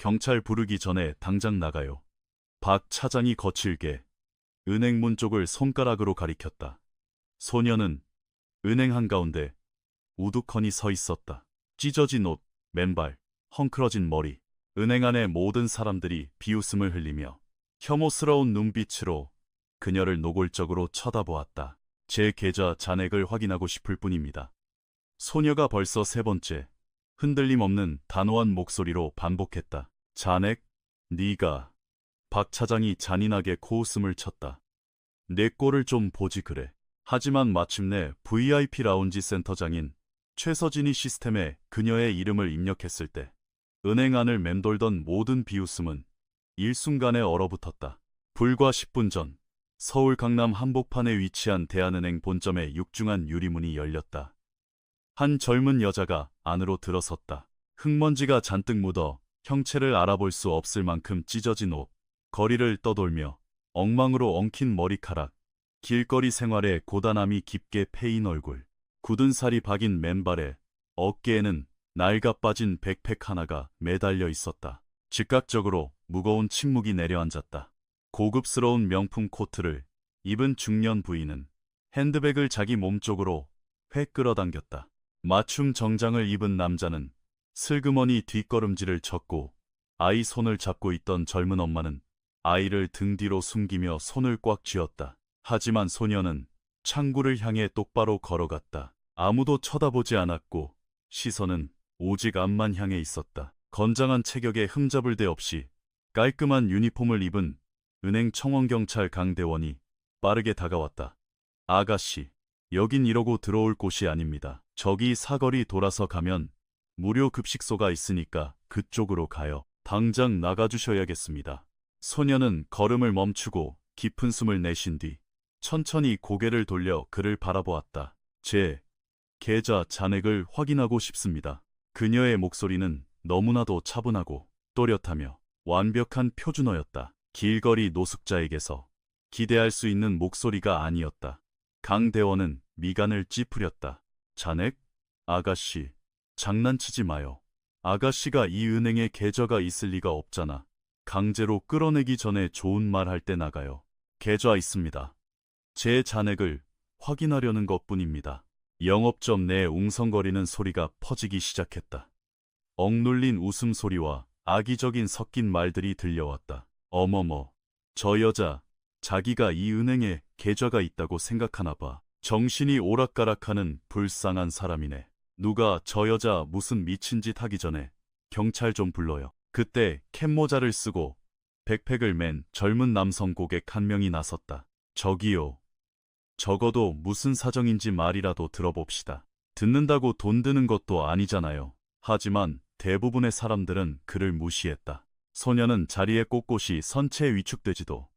경찰 부르기 전에 당장 나가요. 박 차장이 거칠게 은행 문 쪽을 손가락으로 가리켰다. 소녀는 은행 한가운데 우두커니 서 있었다. 찢어진 옷, 맨발, 헝클어진 머리. 은행 안의 모든 사람들이 비웃음을 흘리며 혐오스러운 눈빛으로 그녀를 노골적으로 쳐다보았다. 제 계좌 잔액을 확인하고 싶을 뿐입니다. 소녀가 벌써 세 번째, 흔들림 없는 단호한 목소리로 반복했다. 잔액? 네가. 박 차장이 잔인하게 코웃음을 쳤다. 내 꼴을 좀 보지 그래. 하지만 마침내 VIP 라운지 센터장인 최서진이 시스템에 그녀의 이름을 입력했을 때 은행 안을 맴돌던 모든 비웃음은 일순간에 얼어붙었다. 불과 10분 전 서울 강남 한복판에 위치한 대한은행 본점의 육중한 유리문이 열렸다. 한 젊은 여자가 안으로 들어섰다. 흙먼지가 잔뜩 묻어 형체를 알아볼 수 없을 만큼 찢어진 옷, 거리를 떠돌며 엉망으로 엉킨 머리카락, 길거리 생활의 고단함이 깊게 패인 얼굴, 굳은 살이 박인 맨발에 어깨에는 낡아 빠진 백팩 하나가 매달려 있었다. 즉각적으로 무거운 침묵이 내려앉았다. 고급스러운 명품 코트를 입은 중년 부인은 핸드백을 자기 몸쪽으로 획 끌어당겼다. 맞춤 정장을 입은 남자는 슬그머니 뒷걸음질을 쳤고 아이 손을 잡고 있던 젊은 엄마는 아이를 등 뒤로 숨기며 손을 꽉 쥐었다. 하지만 소녀는 창구를 향해 똑바로 걸어갔다. 아무도 쳐다보지 않았고 시선은 오직 앞만 향해 있었다. 건장한 체격에 흠잡을 데 없이 깔끔한 유니폼을 입은 은행 청원경찰 강대원이 빠르게 다가왔다. 아가씨, 여긴 이러고 들어올 곳이 아닙니다. 저기 사거리 돌아서 가면 무료 급식소가 있으니까 그쪽으로 가요. 당장 나가주셔야겠습니다. 소녀는 걸음을 멈추고 깊은 숨을 내쉰 뒤 천천히 고개를 돌려 그를 바라보았다. 제 계좌 잔액을 확인하고 싶습니다. 그녀의 목소리는 너무나도 차분하고 또렷하며 완벽한 표준어였다. 길거리 노숙자에게서 기대할 수 있는 목소리가 아니었다. 강 대원은 미간을 찌푸렸다. 잔액? 아가씨, 장난치지 마요. 아가씨가 이 은행에 계좌가 있을 리가 없잖아. 강제로 끌어내기 전에 좋은 말 할 때 나가요. 계좌 있습니다. 제 잔액을 확인하려는 것뿐입니다. 영업점 내 웅성거리는 소리가 퍼지기 시작했다. 억눌린 웃음소리와 악의적인 섞인 말들이 들려왔다. 어머머, 저 여자, 자기가 이 은행에 계좌가 있다고 생각하나 봐. 정신이 오락가락하는 불쌍한 사람이네. 누가 저 여자 무슨 미친 짓 하기 전에 경찰 좀 불러요. 그때 캡모자를 쓰고 백팩을 맨 젊은 남성 고객 한 명이 나섰다. 저기요. 적어도 무슨 사정인지 말이라도 들어봅시다. 듣는다고 돈 드는 것도 아니잖아요. 하지만 대부분의 사람들은 그를 무시했다. 소녀는 자리에 꼿꼿이 선체에 위축되지도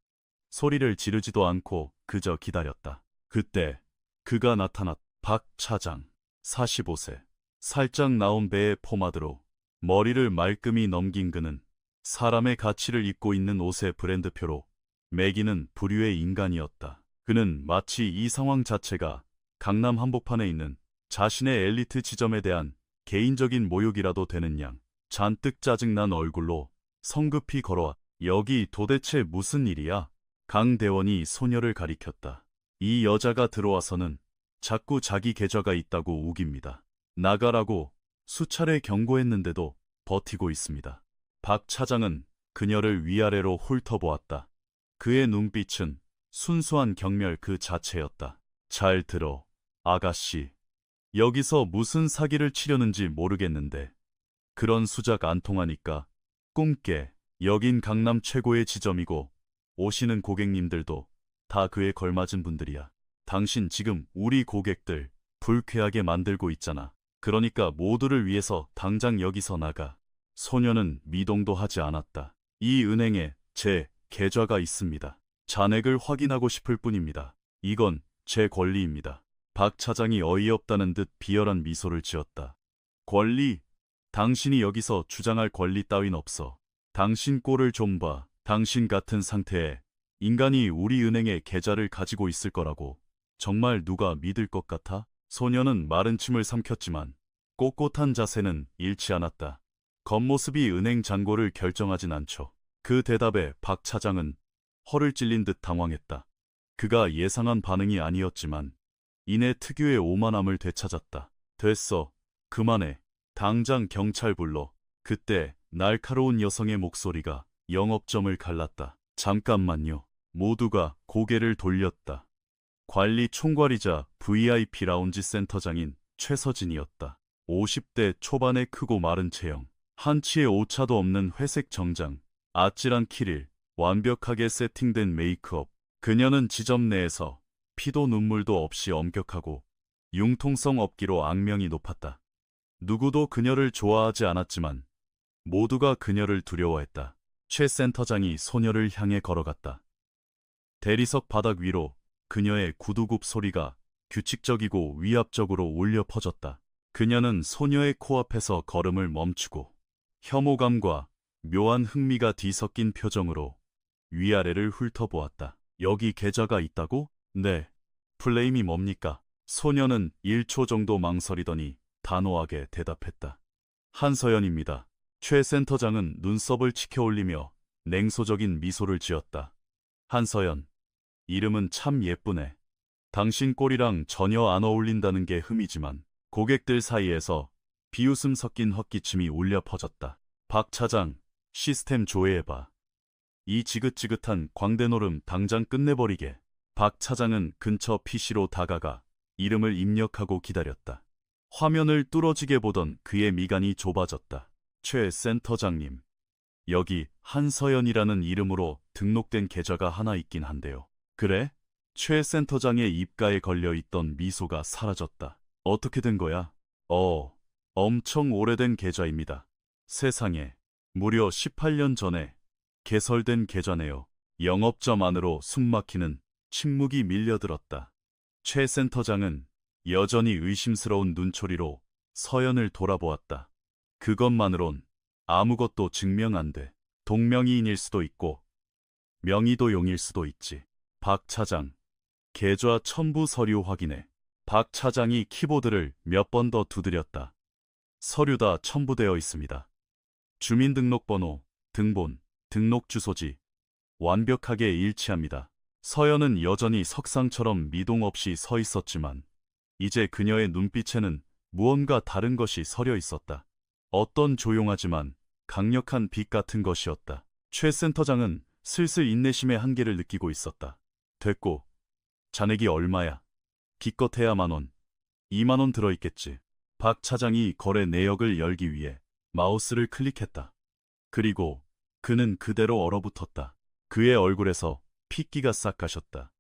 소리를 지르지도 않고 그저 기다렸다. 그때 그가 나타났다. 박 차장, 45세. 살짝 나온 배의 포마드로 머리를 말끔히 넘긴 그는 사람의 가치를 잇고 있는 옷의 브랜드표로 매기는 부류의 인간이었다. 그는 마치 이 상황 자체가 강남 한복판에 있는 자신의 엘리트 지점에 대한 개인적인 모욕이라도 되는 양 잔뜩 짜증난 얼굴로 성급히 걸어와. 여기 도대체 무슨 일이야? 강 대원이 소녀를 가리켰다. 이 여자가 들어와서는 자꾸 자기 계좌가 있다고 우깁니다. 나가라고 수차례 경고했는데도 버티고 있습니다. 박 차장은 그녀를 위아래로 훑어보았다. 그의 눈빛은 순수한 경멸 그 자체였다. 잘 들어, 아가씨. 여기서 무슨 사기를 치려는지 모르겠는데 그런 수작 안 통하니까 꿈깨. 여긴 강남 최고의 지점이고 오시는 고객님들도 다 그에 걸맞은 분들이야. 당신 지금 우리 고객들 불쾌하게 만들고 있잖아. 그러니까 모두를 위해서 당장 여기서 나가. 소녀는 미동도 하지 않았다. 이 은행에 제 계좌가 있습니다. 잔액을 확인하고 싶을 뿐입니다. 이건 제 권리입니다. 박 차장이 어이없다는 듯 비열한 미소를 지었다. 권리? 당신이 여기서 주장할 권리 따윈 없어. 당신 꼴을 좀 봐. 당신 같은 상태에 인간이 우리 은행에 계좌를 가지고 있을 거라고 정말 누가 믿을 것 같아? 소녀는 마른 침을 삼켰지만 꼿꼿한 자세는 잃지 않았다. 겉모습이 은행 잔고를 결정하진 않죠. 그 대답에 박 차장은 허를 찔린 듯 당황했다. 그가 예상한 반응이 아니었지만 이내 특유의 오만함을 되찾았다. 됐어. 그만해. 당장 경찰 불러. 그때 날카로운 여성의 목소리가 영업점을 갈랐다. 잠깐만요. 모두가 고개를 돌렸다. 관리 총괄이자 VIP 라운지 센터장인 최서진이었다. 50대 초반의 크고 마른 체형, 한치의 오차도 없는 회색 정장, 아찔한 키릴, 완벽하게 세팅된 메이크업. 그녀는 지점 내에서 피도 눈물도 없이 엄격하고 융통성 없기로 악명이 높았다. 누구도 그녀를 좋아하지 않았지만 모두가 그녀를 두려워했다. 최 센터장이 소녀를 향해 걸어갔다. 대리석 바닥 위로 그녀의 구두굽 소리가 규칙적이고 위압적으로 울려 퍼졌다. 그녀는 소녀의 코앞에서 걸음을 멈추고 혐오감과 묘한 흥미가 뒤섞인 표정으로 위아래를 훑어보았다. 여기 계좌가 있다고? 네. 플레임이 뭡니까? 소녀는 1초 정도 망설이더니 단호하게 대답했다. 한서연입니다. 최 센터장은 눈썹을 치켜올리며 냉소적인 미소를 지었다. 한서연, 이름은 참 예쁘네. 당신 꼴이랑 전혀 안 어울린다는 게 흠이지만 고객들 사이에서 비웃음 섞인 헛기침이 울려 퍼졌다. 박 차장, 시스템 조회해봐. 이 지긋지긋한 광대노름 당장 끝내버리게. 박 차장은 근처 PC로 다가가 이름을 입력하고 기다렸다. 화면을 뚫어지게 보던 그의 미간이 좁아졌다. 최 센터장님, 여기 한서연이라는 이름으로 등록된 계좌가 하나 있긴 한데요. 그래? 최 센터장의 입가에 걸려있던 미소가 사라졌다. 어떻게 된 거야? 엄청 오래된 계좌입니다. 세상에, 무려 18년 전에 개설된 계좌네요. 영업점 안으로 숨막히는 침묵이 밀려들었다. 최 센터장은 여전히 의심스러운 눈초리로 서연을 돌아보았다. 그것만으론 아무것도 증명 안 돼. 동명이인일 수도 있고 명의도 용일 수도 있지. 박 차장, 계좌 첨부 서류 확인해. 박 차장이 키보드를 몇 번 더 두드렸다. 서류 다 첨부되어 있습니다. 주민등록번호, 등본, 등록주소지 완벽하게 일치합니다. 서연은 여전히 석상처럼 미동 없이 서 있었지만 이제 그녀의 눈빛에는 무언가 다른 것이 서려 있었다. 어떤 조용하지만 강력한 빛 같은 것이었다. 최 센터장은 슬슬 인내심의 한계를 느끼고 있었다. 됐고, 잔액이 얼마야? 기껏해야 10,000원, 20,000원 들어있겠지. 박 차장이 거래 내역을 열기 위해 마우스를 클릭했다. 그리고 그는 그대로 얼어붙었다. 그의 얼굴에서 핏기가 싹 가셨다.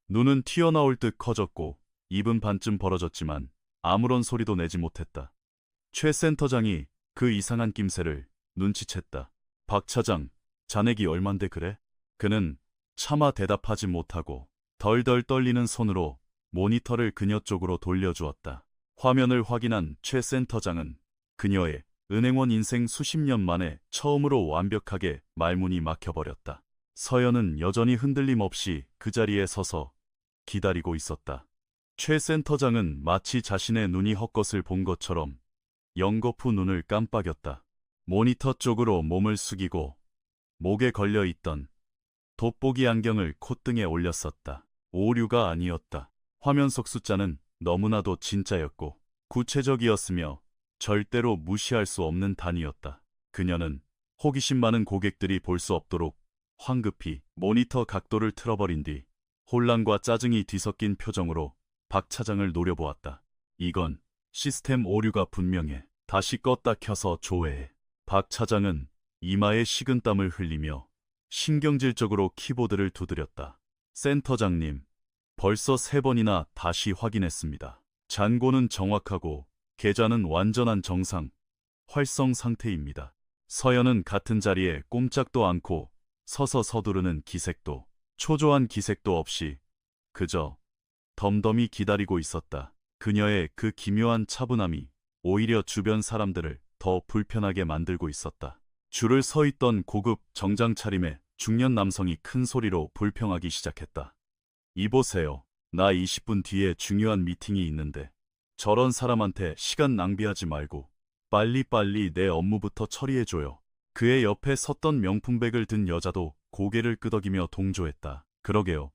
눈은 튀어나올 듯 커졌고 입은 반쯤 벌어졌지만 아무런 소리도 내지 못했다. 최 센터장이 그 이상한 낌새를 눈치챘다. 박 차장, 잔액이 얼만데 그래? 그는 차마 대답하지 못하고 덜덜 떨리는 손으로 모니터를 그녀 쪽으로 돌려주었다. 화면을 확인한 최 센터장은 그녀의 은행원 인생 수십 년 만에 처음으로 완벽하게 말문이 막혀버렸다. 서연은 여전히 흔들림 없이 그 자리에 서서 기다리고 있었다. 최 센터장은 마치 자신의 눈이 헛것을 본 것처럼 연거푸 눈을 깜빡였다. 모니터 쪽으로 몸을 숙이고 목에 걸려있던 돋보기 안경을 콧등에 올렸었다. 오류가 아니었다. 화면 속 숫자는 너무나도 진짜였고 구체적이었으며 절대로 무시할 수 없는 단위였다. 그녀는 호기심 많은 고객들이 볼 수 없도록 황급히 모니터 각도를 틀어버린 뒤 혼란과 짜증이 뒤섞인 표정으로 박 차장을 노려보았다. 이건 시스템 오류가 분명해. 다시 껐다 켜서 조회해. 박 차장은 이마에 식은땀을 흘리며 신경질적으로 키보드를 두드렸다. 센터장님, 벌써 3번이나 다시 확인했습니다. 잔고는 정확하고 계좌는 완전한 정상, 활성 상태입니다. 서연은 같은 자리에 꼼짝도 않고 서서 서두르는 기색도, 초조한 기색도 없이 그저 덤덤히 기다리고 있었다. 그녀의 그 기묘한 차분함이 오히려 주변 사람들을 더 불편하게 만들고 있었다. 줄을 서 있던 고급 정장 차림의 중년 남성이 큰 소리로 불평하기 시작했다. 이보세요. 나 20분 뒤에 중요한 미팅이 있는데 저런 사람한테 시간 낭비하지 말고 빨리빨리 내 업무부터 처리해줘요. 그의 옆에 섰던 명품백을 든 여자도 고개를 끄덕이며 동조했다. 그러게요.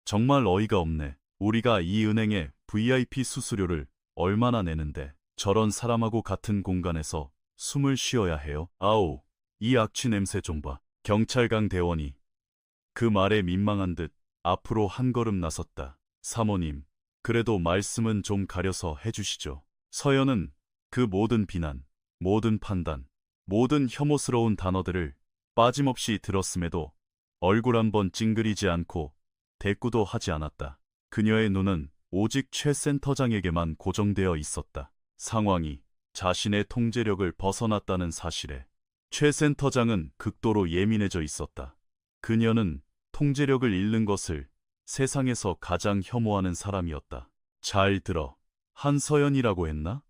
정말 어이가 없네. 우리가 이 은행에 VIP 수수료를 얼마나 내는데 저런 사람하고 같은 공간에서 숨을 쉬어야 해요? 아우, 이 악취 냄새 좀 봐. 경찰강 대원이 그 말에 민망한 듯 앞으로 한 걸음 나섰다. 사모님, 그래도 말씀은 좀 가려서 해주시죠. 서연은 그 모든 비난, 모든 판단, 모든 혐오스러운 단어들을 빠짐없이 들었음에도 얼굴 한번 찡그리지 않고 대꾸도 하지 않았다. 그녀의 눈은 오직 최 센터장에게만 고정되어 있었다. 상황이 자신의 통제력을 벗어났다는 사실에 최 센터장은 극도로 예민해져 있었다. 그녀는 통제력을 잃는 것을 세상에서 가장 혐오하는 사람이었다. 잘 들어. 한서연이라고 했나?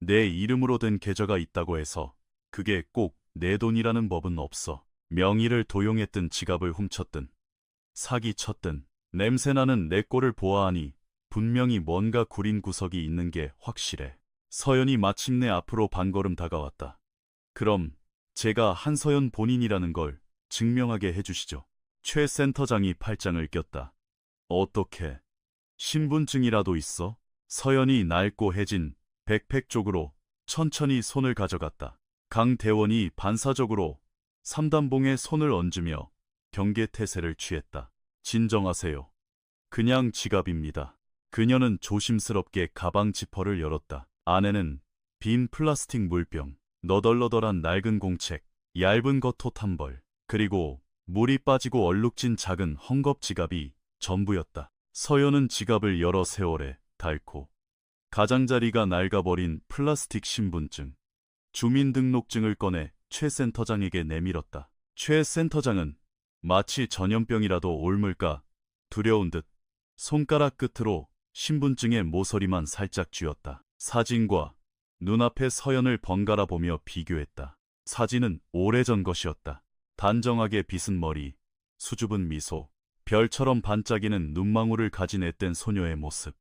내 이름으로 된 계좌가 있다고 해서 그게 꼭 내 돈이라는 법은 없어. 명의를 도용했든 지갑을 훔쳤든 사기쳤든 냄새나는 내 꼴을 보아하니 분명히 뭔가 구린 구석이 있는 게 확실해. 서연이 마침내 앞으로 반걸음 다가왔다. 그럼 제가 한서연 본인이라는 걸 증명하게 해주시죠. 최 센터장이 팔짱을 꼈다. 어떻게? 신분증이라도 있어? 서연이 낡고 해진 백팩 쪽으로 천천히 손을 가져갔다. 강 대원이 반사적으로 삼단봉에 손을 얹으며 경계태세를 취했다. 진정하세요. 그냥 지갑입니다. 그녀는 조심스럽게 가방 지퍼를 열었다. 안에는 빈 플라스틱 물병, 너덜너덜한 낡은 공책, 얇은 겉옷 한 벌, 그리고 물이 빠지고 얼룩진 작은 헝겊 지갑이 전부였다. 서연은 지갑을 여러 세월에 닳고 가장자리가 낡아버린 플라스틱 신분증, 주민등록증을 꺼내 최 센터장에게 내밀었다. 최 센터장은 마치 전염병이라도 옮을까 두려운 듯 손가락 끝으로 신분증의 모서리만 살짝 쥐었다. 사진과 눈앞의 서연을 번갈아 보며 비교했다. 사진은 오래전 것이었다. 단정하게 빗은 머리, 수줍은 미소, 별처럼 반짝이는 눈망울을 가진 앳된 소녀의 모습.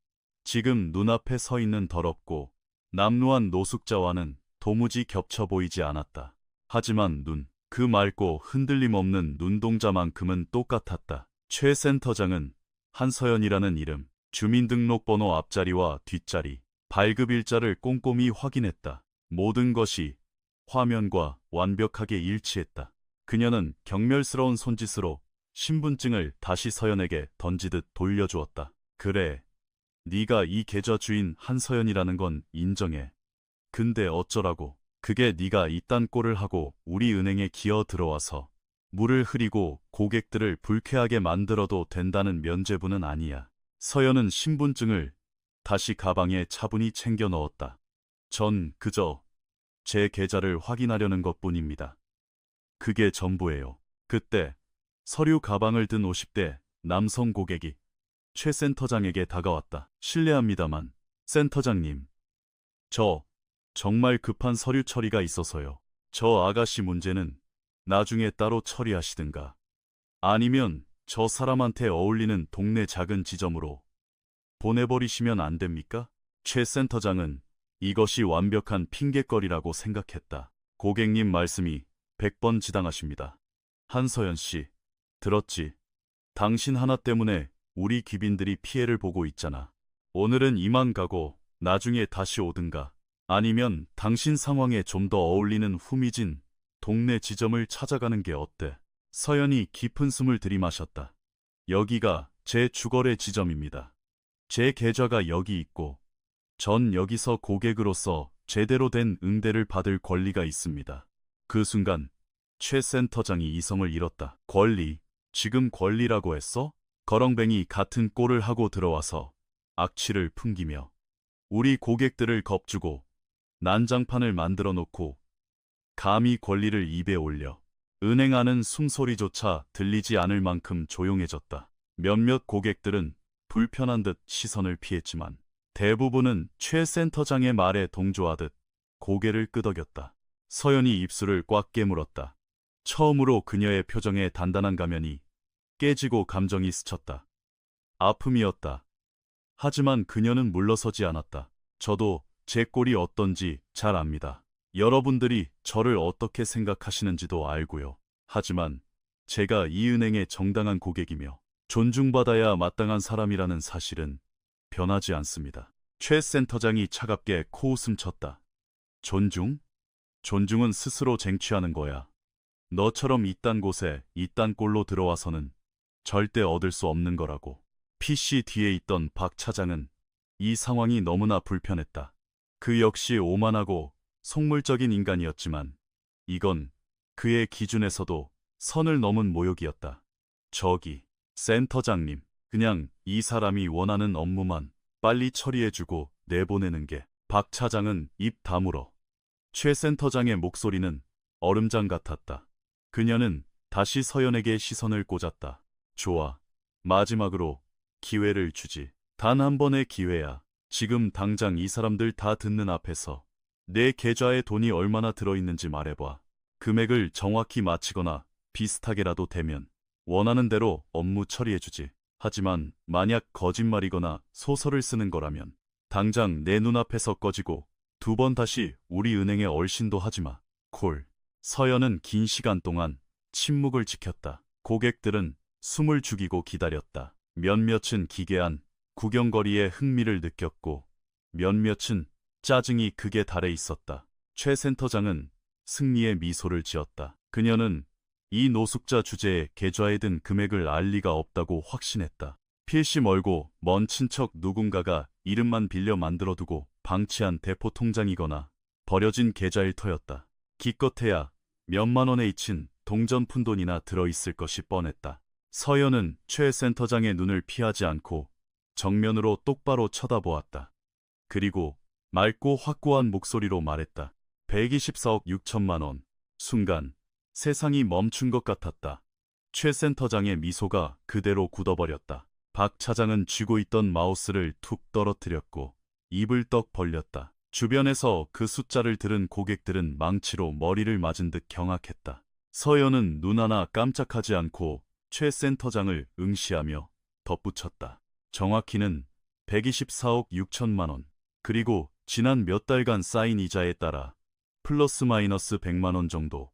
지금 눈앞에 서 있는 더럽고 남루한 노숙자와는 도무지 겹쳐 보이지 않았다. 하지만 그 맑고 흔들림 없는 눈동자만큼은 똑같았다. 최 센터장은 한서연이라는 이름, 주민등록번호 앞자리와 뒷자리, 발급일자를 꼼꼼히 확인했다. 모든 것이 화면과 완벽하게 일치했다. 그녀는 경멸스러운 손짓으로 신분증을 다시 서연에게 던지듯 돌려주었다. 그래, 네가 이 계좌 주인 한서연이라는 건 인정해. 근데 어쩌라고? 그게 네가 이딴 꼴을 하고 우리 은행에 기어 들어와서 물을 흐리고 고객들을 불쾌하게 만들어도 된다는 면죄부는 아니야. 서연은 신분증을 다시 가방에 차분히 챙겨 넣었다. 전 그저 제 계좌를 확인하려는 것뿐입니다. 그게 전부예요. 그때 서류 가방을 든 50대 남성 고객이 최 센터장에게 다가왔다. 실례합니다만, 센터장님. 저 정말 급한 서류 처리가 있어서요. 저 아가씨 문제는 나중에 따로 처리하시든가. 아니면 저 사람한테 어울리는 동네 작은 지점으로 보내버리시면 안 됩니까? 최 센터장은 이것이 완벽한 핑곗거리라고 생각했다. 고객님 말씀이 100번 지당하십니다. 한서연 씨, 들었지? 당신 하나 때문에 우리 귀빈들이 피해를 보고 있잖아. 오늘은 이만 가고 나중에 다시 오든가. 아니면 당신 상황에 좀 더 어울리는 후미진 동네 지점을 찾아가는 게 어때? 서연이 깊은 숨을 들이마셨다. 여기가 제 주거래 지점입니다. 제 계좌가 여기 있고 전 여기서 고객으로서 제대로 된 응대를 받을 권리가 있습니다. 그 순간 최 센터장이 이성을 잃었다. 권리? 지금 권리라고 했어? 거렁뱅이 같은 꼴을 하고 들어와서 악취를 풍기며 우리 고객들을 겁주고 난장판을 만들어 놓고 감히 권리를 입에 올려. 은행 안은 숨소리조차 들리지 않을 만큼 조용해졌다. 몇몇 고객들은 불편한 듯 시선을 피했지만 대부분은 최 센터장의 말에 동조하듯 고개를 끄덕였다. 서연이 입술을 꽉 깨물었다. 처음으로 그녀의 표정에 단단한 가면이 깨지고 감정이 스쳤다. 아픔이었다. 하지만 그녀는 물러서지 않았다. 저도 제 꼴이 어떤지 잘 압니다. 여러분들이 저를 어떻게 생각하시는지도 알고요. 하지만 제가 이 은행의 정당한 고객이며 존중받아야 마땅한 사람이라는 사실은 변하지 않습니다. 최 센터장이 차갑게 코웃음 쳤다. 존중? 존중은 스스로 쟁취하는 거야. 너처럼 이딴 곳에 이딴 꼴로 들어와서는 절대 얻을 수 없는 거라고. PC 뒤에 있던 박 차장은 이 상황이 너무나 불편했다. 그 역시 오만하고 속물적인 인간이었지만 이건 그의 기준에서도 선을 넘은 모욕이었다. 저기, 센터장님, 그냥 이 사람이 원하는 업무만 빨리 처리해주고 내보내는 게. 박 차장은 입 다물어. 최 센터장의 목소리는 얼음장 같았다. 그녀는 다시 서연에게 시선을 꽂았다. 좋아. 마지막으로 기회를 주지. 단 한 번의 기회야. 지금 당장 이 사람들 다 듣는 앞에서 내 계좌에 돈이 얼마나 들어있는지 말해봐. 금액을 정확히 맞히거나 비슷하게라도 되면 원하는 대로 업무 처리해주지. 하지만 만약 거짓말이거나 소설을 쓰는 거라면 당장 내 눈앞에서 꺼지고 두 번 다시 우리 은행에 얼씬도 하지마. 콜. 서연은 긴 시간 동안 침묵을 지켰다. 고객들은 숨을 죽이고 기다렸다. 몇몇은 기괴한 구경거리에 흥미를 느꼈고 몇몇은 짜증이 극에 달해 있었다. 최 센터장은 승리의 미소를 지었다. 그녀는 이 노숙자 주제에 계좌에 든 금액을 알 리가 없다고 확신했다. 필시 멀고 먼 친척 누군가가 이름만 빌려 만들어두고 방치한 대포 통장이거나 버려진 계좌일 터였다. 기껏해야 몇만 원에 잊힌 동전 푼돈이나 들어있을 것이 뻔했다. 서연은 최 센터장의 눈을 피하지 않고 정면으로 똑바로 쳐다보았다. 그리고 맑고 확고한 목소리로 말했다. 124억 6천만 원. 순간 세상이 멈춘 것 같았다. 최 센터장의 미소가 그대로 굳어버렸다. 박 차장은 쥐고 있던 마우스를 툭 떨어뜨렸고 입을 떡 벌렸다. 주변에서 그 숫자를 들은 고객들은 망치로 머리를 맞은 듯 경악했다. 서연은 눈 하나 깜짝하지 않고 최 센터장을 응시하며 덧붙였다. 정확히는 124억 6천만 원. 그리고 지난 몇 달간 쌓인 이자에 따라 플러스 마이너스 100만 원 정도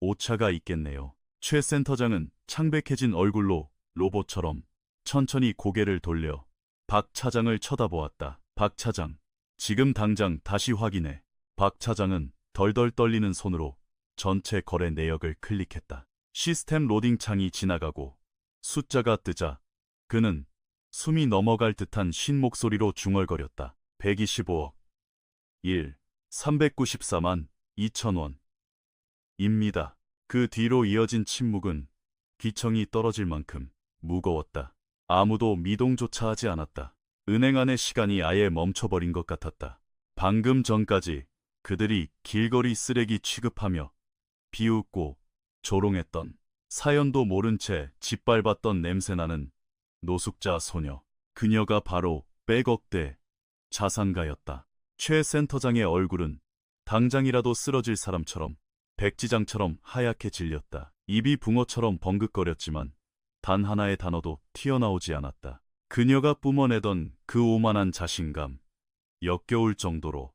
오차가 있겠네요. 최 센터장은 창백해진 얼굴로 로봇처럼 천천히 고개를 돌려 박 차장을 쳐다보았다. 박 차장, 지금 당장 다시 확인해. 박 차장은 덜덜 떨리는 손으로 전체 거래 내역을 클릭했다. 시스템 로딩 창이 지나가고 숫자가 뜨자 그는 숨이 넘어갈 듯한 쉰 목소리로 중얼거렸다. 125억 1. 394만 2천 원 입니다. 그 뒤로 이어진 침묵은 귀청이 떨어질 만큼 무거웠다. 아무도 미동조차 하지 않았다. 은행 안의 시간이 아예 멈춰버린 것 같았다. 방금 전까지 그들이 길거리 쓰레기 취급하며 비웃고 조롱했던, 사연도 모른 채 짓밟았던 냄새나는 노숙자 소녀. 그녀가 바로 백억대 자산가였다. 최 센터장의 얼굴은 당장이라도 쓰러질 사람처럼 백지장처럼 하얗게 질렸다. 입이 붕어처럼 벙긋거렸지만 단 하나의 단어도 튀어나오지 않았다. 그녀가 뿜어내던 그 오만한 자신감, 역겨울 정도로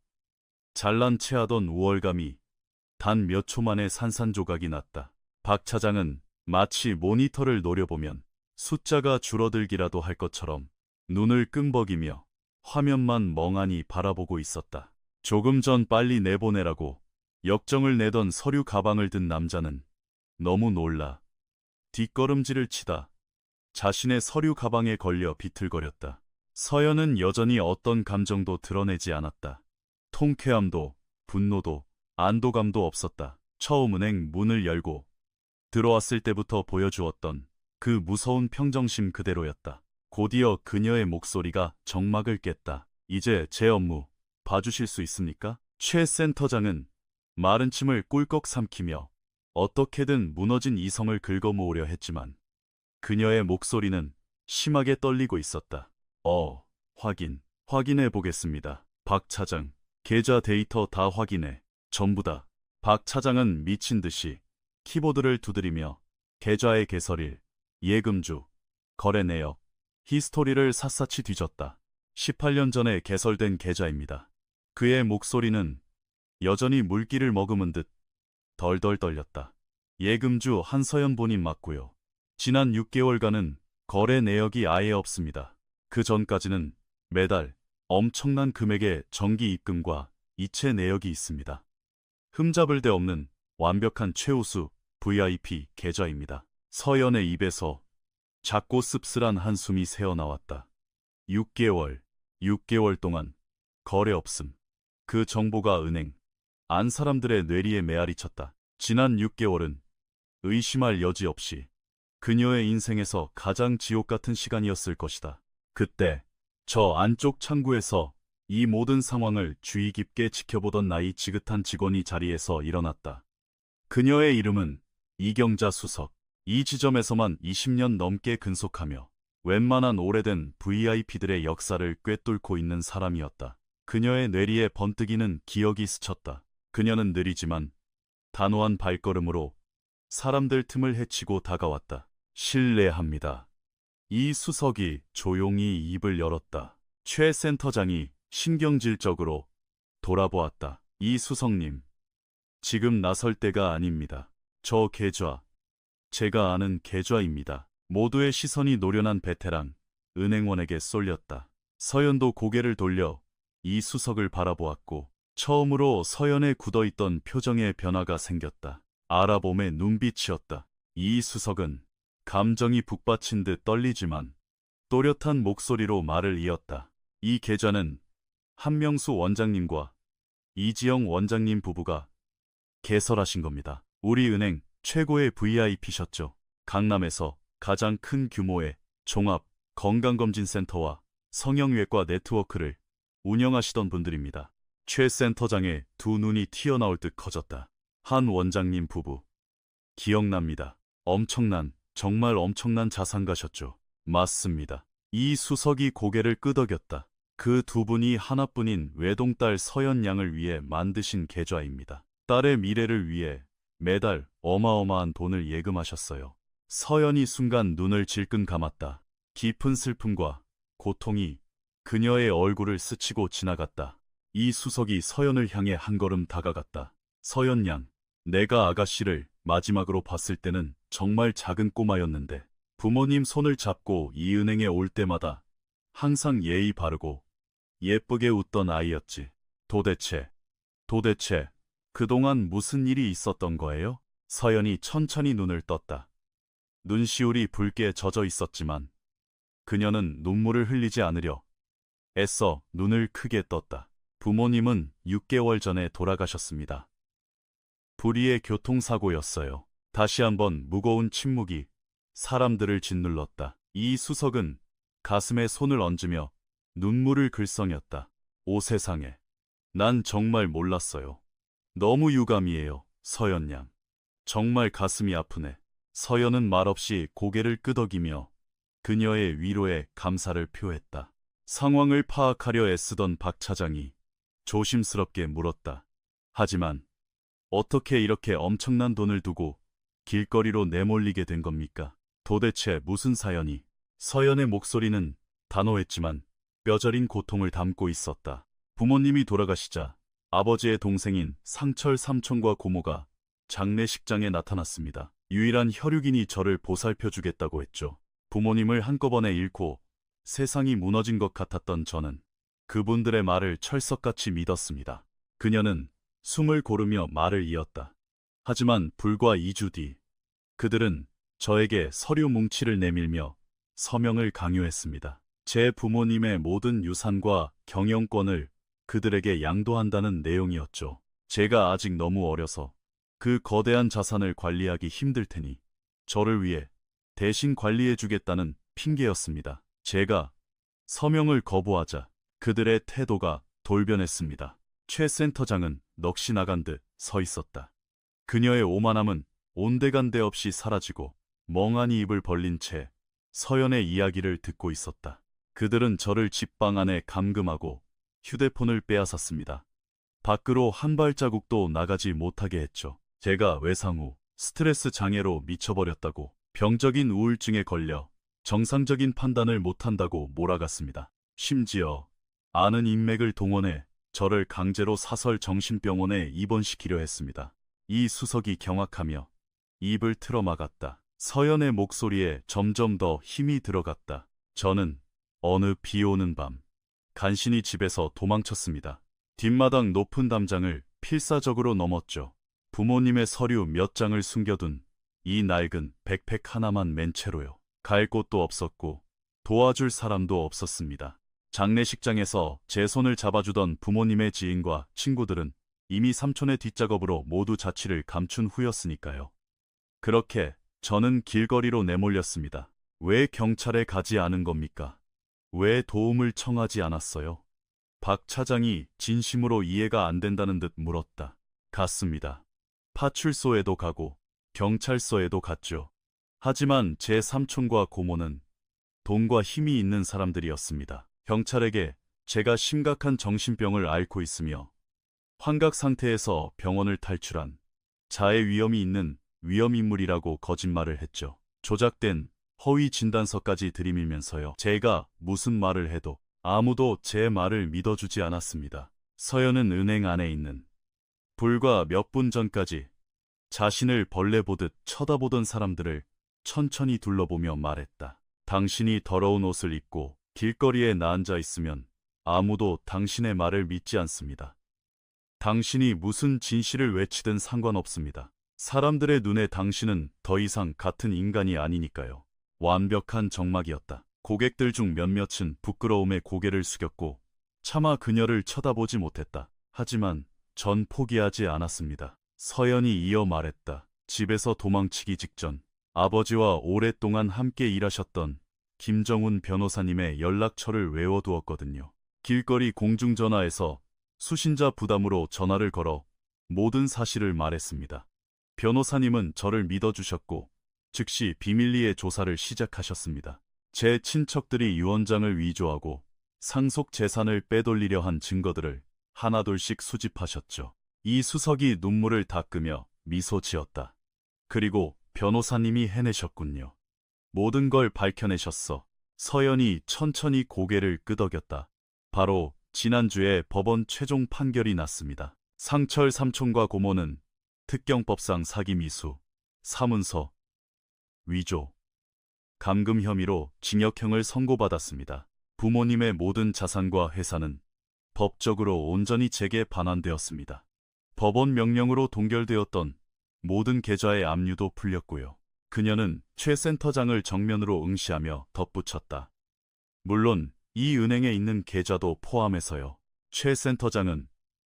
잘난 체하던 우월감이 단 몇 초 만에 산산조각이 났다. 박 차장은 마치 모니터를 노려보면 숫자가 줄어들기라도 할 것처럼 눈을 끔벅이며 화면만 멍하니 바라보고 있었다. 조금 전 빨리 내보내라고 역정을 내던 서류 가방을 든 남자는 너무 놀라 뒷걸음질을 치다 자신의 서류 가방에 걸려 비틀거렸다. 서연은 여전히 어떤 감정도 드러내지 않았다. 통쾌함도 분노도 안도감도 없었다. 처음 은행 문을 열고 들어왔을 때부터 보여주었던 그 무서운 평정심 그대로였다. 곧이어 그녀의 목소리가 정막을 깼다. 이제 제 업무 봐주실 수 있습니까? 최 센터장은 마른 침을 꿀꺽 삼키며 어떻게든 무너진 이성을 긁어모으려 했지만 그녀의 목소리는 심하게 떨리고 있었다. 확인해 보겠습니다. 박 차장, 계좌 데이터 다 확인해. 전부 다. 박 차장은 미친 듯이 키보드를 두드리며 계좌의 개설일, 예금주, 거래 내역, 히스토리를 샅샅이 뒤졌다. 18년 전에 개설된 계좌입니다. 그의 목소리는 여전히 물기를 머금은 듯 덜덜 떨렸다. 예금주 한서연 본인 맞고요. 지난 6개월간은 거래 내역이 아예 없습니다. 그 전까지는 매달 엄청난 금액의 정기 입금과 이체 내역이 있습니다. 흠잡을 데 없는 완벽한 최우수 VIP 계좌입니다. 서연의 입에서 작고 씁쓸한 한숨이 새어나왔다. 6개월 동안 거래 없음. 그 정보가 은행 안 사람들의 뇌리에 메아리 쳤다. 지난 6개월은 의심할 여지 없이 그녀의 인생에서 가장 지옥 같은 시간이었을 것이다. 그때 저 안쪽 창구에서 이 모든 상황을 주의 깊게 지켜보던 나이 지긋한 직원이 자리에서 일어났다. 그녀의 이름은 이경자 수석. 이 지점에서만 20년 넘게 근속하며 웬만한 오래된 VIP들의 역사를 꿰뚫고 있는 사람이었다. 그녀의 뇌리에 번뜩이는 기억이 스쳤다. 그녀는 느리지만 단호한 발걸음으로 사람들 틈을 헤치고 다가왔다. 실례합니다. 이 수석이 조용히 입을 열었다. 최 센터장이 신경질적으로 돌아보았다. 이 수석님, 지금 나설 때가 아닙니다. 저 계좌, 제가 아는 계좌입니다. 모두의 시선이 노련한 베테랑 은행원에게 쏠렸다. 서연도 고개를 돌려 이 수석을 바라보았고 처음으로 서연에 굳어있던 표정에 변화가 생겼다. 알아봄의 눈빛이었다. 이 수석은 감정이 북받친 듯 떨리지만 또렷한 목소리로 말을 이었다. 이 계좌는 한명수 원장님과 이지영 원장님 부부가 개설하신 겁니다. 우리 은행 최고의 VIP셨죠. 강남에서 가장 큰 규모의 종합 건강검진센터와 성형외과 네트워크를 운영하시던 분들입니다. 최 센터장의 두 눈이 튀어나올 듯 커졌다. 한 원장님 부부. 기억납니다. 정말 엄청난 자산가셨죠. 맞습니다. 이 수석이 고개를 끄덕였다. 그 두 분이 하나뿐인 외동딸 서연 양을 위해 만드신 계좌입니다. 딸의 미래를 위해 매달 어마어마한 돈을 예금하셨어요. 서연이 순간 눈을 질끈 감았다. 깊은 슬픔과 고통이 그녀의 얼굴을 스치고 지나갔다. 이 수석이 서연을 향해 한 걸음 다가갔다. 서연 양, 내가 아가씨를 마지막으로 봤을 때는 정말 작은 꼬마였는데 부모님 손을 잡고 이 은행에 올 때마다 항상 예의 바르고 예쁘게 웃던 아이였지. 도대체 그동안 무슨 일이 있었던 거예요? 서연이 천천히 눈을 떴다. 눈시울이 붉게 젖어 있었지만 그녀는 눈물을 흘리지 않으려 애써 눈을 크게 떴다. 부모님은 6개월 전에 돌아가셨습니다. 불의의 교통사고였어요. 다시 한번 무거운 침묵이 사람들을 짓눌렀다. 이 수석은 가슴에 손을 얹으며 눈물을 글썽였다. 오 세상에. 난 정말 몰랐어요. 너무 유감이에요, 서연 양. 정말 가슴이 아프네. 서연은 말없이 고개를 끄덕이며 그녀의 위로에 감사를 표했다. 상황을 파악하려 애쓰던 박 차장이 조심스럽게 물었다. 하지만 어떻게 이렇게 엄청난 돈을 두고 길거리로 내몰리게 된 겁니까? 도대체 무슨 사연이? 서연의 목소리는 단호했지만 뼈저린 고통을 담고 있었다. 부모님이 돌아가시자 아버지의 동생인 상철 삼촌과 고모가 장례식장에 나타났습니다. 유일한 혈육인이 저를 보살펴주겠다고 했죠. 부모님을 한꺼번에 잃고 세상이 무너진 것 같았던 저는 그분들의 말을 철석같이 믿었습니다. 그녀는 숨을 고르며 말을 이었다. 하지만 불과 2주 뒤 그들은 저에게 서류 뭉치를 내밀며 서명을 강요했습니다. 제 부모님의 모든 유산과 경영권을 그들에게 양도한다는 내용이었죠. 제가 아직 너무 어려서 그 거대한 자산을 관리하기 힘들 테니 저를 위해 대신 관리해주겠다는 핑계였습니다. 제가 서명을 거부하자 그들의 태도가 돌변했습니다. 최 센터장은 넋이 나간 듯 서 있었다. 그녀의 오만함은 온데간데 없이 사라지고 멍하니 입을 벌린 채 서연의 이야기를 듣고 있었다. 그들은 저를 집방 안에 감금하고 휴대폰을 빼앗았습니다. 밖으로 한 발자국도 나가지 못하게 했죠. 제가 외상 후 스트레스 장애로 미쳐버렸다고, 병적인 우울증에 걸려 정상적인 판단을 못한다고 몰아갔습니다. 심지어 아는 인맥을 동원해 저를 강제로 사설 정신병원에 입원시키려 했습니다. 이 수석이 경악하며 입을 틀어막았다. 서연의 목소리에 점점 더 힘이 들어갔다. 저는 어느 비 오는 밤 간신히 집에서 도망쳤습니다. 뒷마당 높은 담장을 필사적으로 넘었죠. 부모님의 서류 몇 장을 숨겨둔 이 낡은 백팩 하나만 맨 채로요. 갈 곳도 없었고 도와줄 사람도 없었습니다. 장례식장에서 제 손을 잡아주던 부모님의 지인과 친구들은 이미 삼촌의 뒷작업으로 모두 자취를 감춘 후였으니까요. 그렇게 저는 길거리로 내몰렸습니다. 왜 경찰에 가지 않은 겁니까? 왜 도움을 청하지 않았어요? 박 차장이 진심으로 이해가 안 된다는 듯 물었다. 갔습니다. 파출소에도 가고 경찰서에도 갔죠. 하지만 제 삼촌과 고모는 돈과 힘이 있는 사람들이었습니다. 경찰에게 제가 심각한 정신병을 앓고 있으며 환각 상태에서 병원을 탈출한 자해 위험이 있는 위험인물이라고 거짓말을 했죠. 조작된 허위 진단서까지 들이밀면서요. 제가 무슨 말을 해도 아무도 제 말을 믿어주지 않았습니다. 서연은 은행 안에 있는 불과 몇 분 전까지 자신을 벌레 보듯 쳐다보던 사람들을 천천히 둘러보며 말했다. 당신이 더러운 옷을 입고 길거리에 나앉아 있으면 아무도 당신의 말을 믿지 않습니다. 당신이 무슨 진실을 외치든 상관없습니다. 사람들의 눈에 당신은 더 이상 같은 인간이 아니니까요. 완벽한 정막이었다. 고객들 중 몇몇은 부끄러움에 고개를 숙였고 차마 그녀를 쳐다보지 못했다. 하지만 전 포기하지 않았습니다. 서연이 이어 말했다. 집에서 도망치기 직전 아버지와 오랫동안 함께 일하셨던 김정훈 변호사님의 연락처를 외워두었거든요. 길거리 공중전화에서 수신자 부담으로 전화를 걸어 모든 사실을 말했습니다. 변호사님은 저를 믿어주셨고 즉시 비밀리에 조사를 시작하셨습니다. 제 친척들이 유언장을 위조하고 상속 재산을 빼돌리려 한 증거들을 하나둘씩 수집하셨죠. 이 수석이 눈물을 닦으며 미소 지었다. 그리고 변호사님이 해내셨군요. 모든 걸 밝혀내셨어. 서연이 천천히 고개를 끄덕였다. 바로 지난주에 법원 최종 판결이 났습니다. 상철 삼촌과 고모는 특경법상 사기미수, 사문서, 위조, 감금 혐의로 징역형을 선고받았습니다. 부모님의 모든 자산과 회사는 법적으로 온전히 제게 반환되었습니다. 법원 명령으로 동결되었던 모든 계좌의 압류도 풀렸고요. 그녀는 최 센터장을 정면으로 응시하며 덧붙였다. 물론 이 은행에 있는 계좌도 포함해서요. 최 센터장은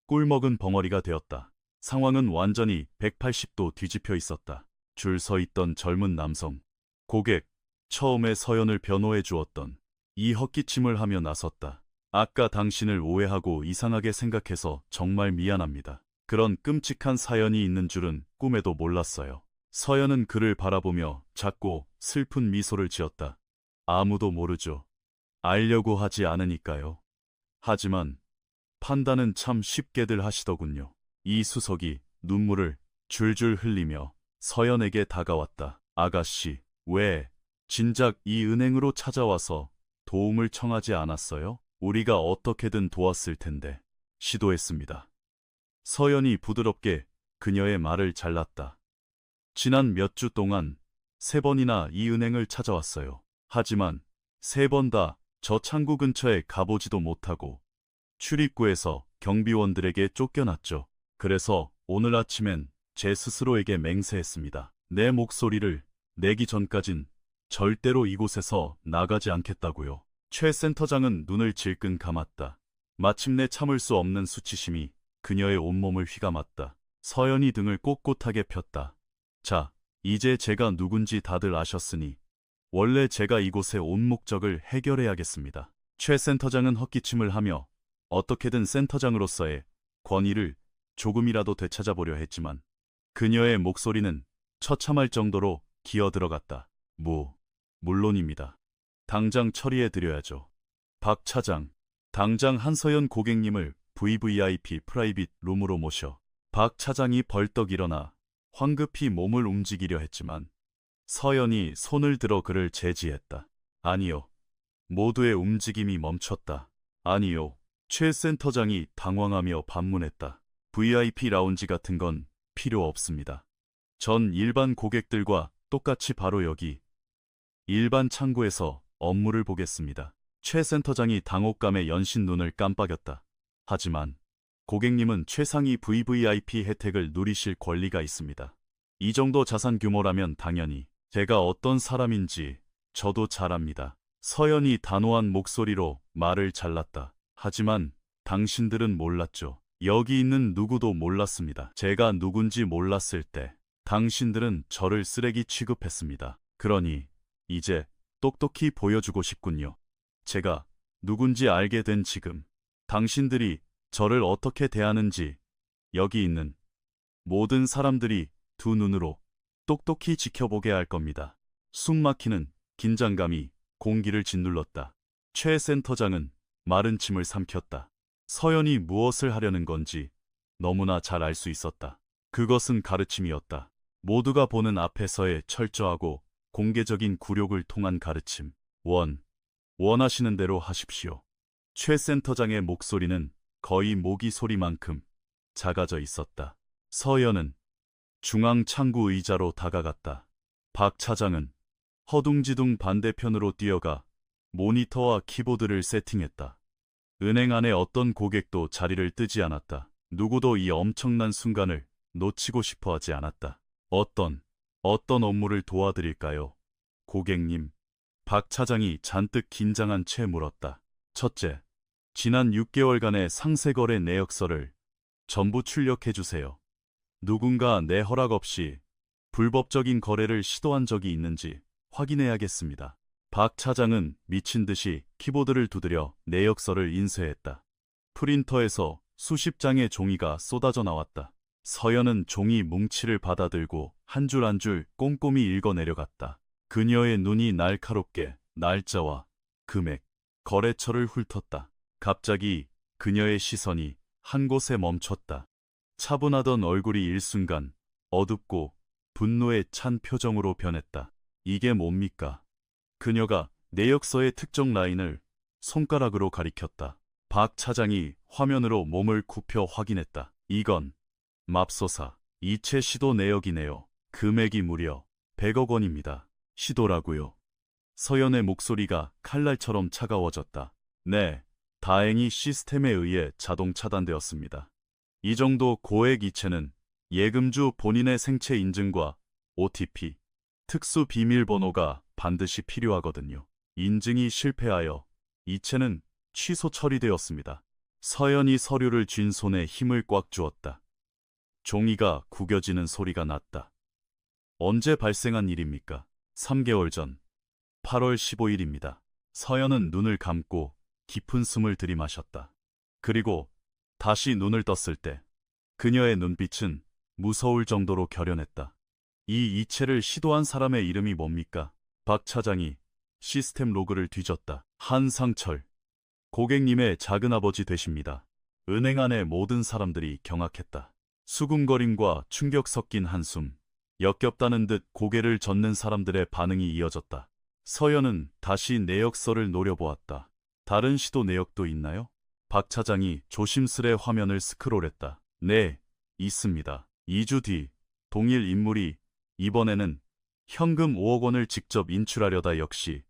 꿀먹은 벙어리가 되었다. 상황은 완전히 180도 뒤집혀 있었다. 줄 서 있던 젊은 남성, 고객, 처음에 서연을 변호해 주었던 이 헛기침을 하며 나섰다. 아까 당신을 오해하고 이상하게 생각해서 정말 미안합니다. 그런 끔찍한 사연이 있는 줄은 꿈에도 몰랐어요. 서연은 그를 바라보며 작고 슬픈 미소를 지었다. 아무도 모르죠. 알려고 하지 않으니까요. 하지만 판단은 참 쉽게들 하시더군요. 이 수석이 눈물을 줄줄 흘리며 서연에게 다가왔다. 아가씨, 왜 진작 이 은행으로 찾아와서 도움을 청하지 않았어요? 우리가 어떻게든 도왔을 텐데. 시도했습니다. 서연이 부드럽게 그녀의 말을 잘랐다. 지난 몇 주 동안 3번이나 이 은행을 찾아왔어요. 하지만 3번 다 저 창구 근처에 가보지도 못하고 출입구에서 경비원들에게 쫓겨났죠. 그래서 오늘 아침엔 제 스스로에게 맹세했습니다. 내 목소리를 내기 전까진 절대로 이곳에서 나가지 않겠다고요. 최 센터장은 눈을 질끈 감았다. 마침내 참을 수 없는 수치심이 그녀의 온몸을 휘감았다. 서연이 등을 꼿꼿하게 폈다. 자, 이제 제가 누군지 다들 아셨으니 원래 제가 이곳에 온 목적을 해결해야겠습니다. 최 센터장은 헛기침을 하며 어떻게든 센터장으로서의 권위를 조금이라도 되찾아보려 했지만 그녀의 목소리는 처참할 정도로 기어들어갔다. 물론입니다. 당장 처리해드려야죠. 박 차장, 당장 한서연 고객님을 VVIP 프라이빗 룸으로 모셔. 박 차장이 벌떡 일어나 황급히 몸을 움직이려 했지만 서연이 손을 들어 그를 제지했다. 아니요. 모두의 움직임이 멈췄다. 아니요. 최 센터장이 당황하며 반문했다. VIP 라운지 같은 건 필요 없습니다. 전 일반 고객들과 똑같이 바로 여기 일반 창구에서 업무를 보겠습니다. 최 센터장이 당혹감에 연신 눈을 깜빡였다. 하지만 고객님은 최상위 VVIP 혜택을 누리실 권리가 있습니다. 이 정도 자산 규모라면 당연히 제가 어떤 사람인지 저도 잘 압니다. 서연이 단호한 목소리로 말을 잘랐다. 하지만 당신들은 몰랐죠. 여기 있는 누구도 몰랐습니다. 제가 누군지 몰랐을 때 당신들은 저를 쓰레기 취급했습니다. 그러니 이제 똑똑히 보여주고 싶군요. 제가 누군지 알게 된 지금 당신들이 저를 어떻게 대하는지 여기 있는 모든 사람들이 두 눈으로 똑똑히 지켜보게 할 겁니다. 숨막히는 긴장감이 공기를 짓눌렀다. 최 센터장은 마른 침을 삼켰다. 서연이 무엇을 하려는 건지 너무나 잘 알 수 있었다. 그것은 가르침이었다. 모두가 보는 앞에서의 철저하고 공개적인 굴욕을 통한 가르침. 원하시는 대로 하십시오. 최 센터장의 목소리는 거의 모기 소리만큼 작아져 있었다. 서연은 중앙 창구 의자로 다가갔다. 박 차장은 허둥지둥 반대편으로 뛰어가 모니터와 키보드를 세팅했다. 은행 안에 어떤 고객도 자리를 뜨지 않았다. 누구도 이 엄청난 순간을 놓치고 싶어 하지 않았다. 어떤 업무를 도와드릴까요? 고객님. 박 차장이 잔뜩 긴장한 채 물었다. 첫째, 지난 6개월간의 상세거래 내역서를 전부 출력해 주세요. 누군가 내 허락 없이 불법적인 거래를 시도한 적이 있는지 확인해야겠습니다. 박 차장은 미친 듯이 키보드를 두드려 내역서를 인쇄했다. 프린터에서 수십 장의 종이가 쏟아져 나왔다. 서연은 종이 뭉치를 받아들고 한 줄 한 줄 꼼꼼히 읽어 내려갔다. 그녀의 눈이 날카롭게 날짜와 금액, 거래처를 훑었다. 갑자기 그녀의 시선이 한 곳에 멈췄다. 차분하던 얼굴이 일순간 어둡고 분노에 찬 표정으로 변했다. 이게 뭡니까? 그녀가 내역서의 특정 라인을 손가락으로 가리켰다. 박 차장이 화면으로 몸을 굽혀 확인했다. 이건 맙소사 이체 시도 내역이네요. 금액이 무려 100억 원입니다. 시도라고요? 서연의 목소리가 칼날처럼 차가워졌다. 네, 다행히 시스템에 의해 자동 차단되었습니다. 이 정도 고액 이체는 예금주 본인의 생체 인증과 OTP, 특수 비밀번호가 반드시 필요하거든요. 인증이 실패하여 이체는 취소 처리되었습니다. 서연이 서류를 쥔 손에 힘을 꽉 주었다. 종이가 구겨지는 소리가 났다. 언제 발생한 일입니까? 3개월 전 8월 15일입니다. 서연은 눈을 감고 깊은 숨을 들이마셨다. 그리고 다시 눈을 떴을 때 그녀의 눈빛은 무서울 정도로 결연했다. 이 이체를 시도한 사람의 이름이 뭡니까? 박 차장이 시스템 로그를 뒤졌다. 한상철, 고객님의 작은아버지 되십니다. 은행 안의 모든 사람들이 경악했다. 수군거림과 충격 섞인 한숨, 역겹다는 듯 고개를 젓는 사람들의 반응이 이어졌다. 서연은 다시 내역서를 노려보았다. 다른 시도 내역도 있나요? 박 차장이 조심스레 화면을 스크롤했다. 네, 있습니다. 2주 뒤 동일 인물이 이번에는 현금 5억 원을 직접 인출하려다 역시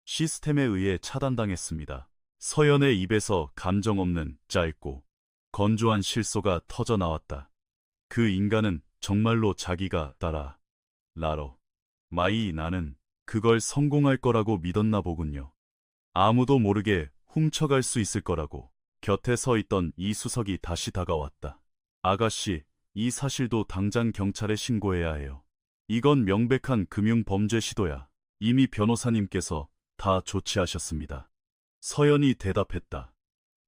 시스템에 의해 차단당했습니다. 서연의 입에서 감정 없는 짧고 건조한 실소가 터져 나왔다. 그 인간은 정말로 자기가 따라 라로 마이 나는 그걸 성공할 거라고 믿었나 보군요. 아무도 모르게 훔쳐갈 수 있을 거라고. 곁에 서 있던 이 수석이 다시 다가왔다. 아가씨, 이 사실도 당장 경찰에 신고해야 해요. 이건 명백한 금융범죄 시도야. 이미 변호사님께서 다 조치하셨습니다. 서연이 대답했다.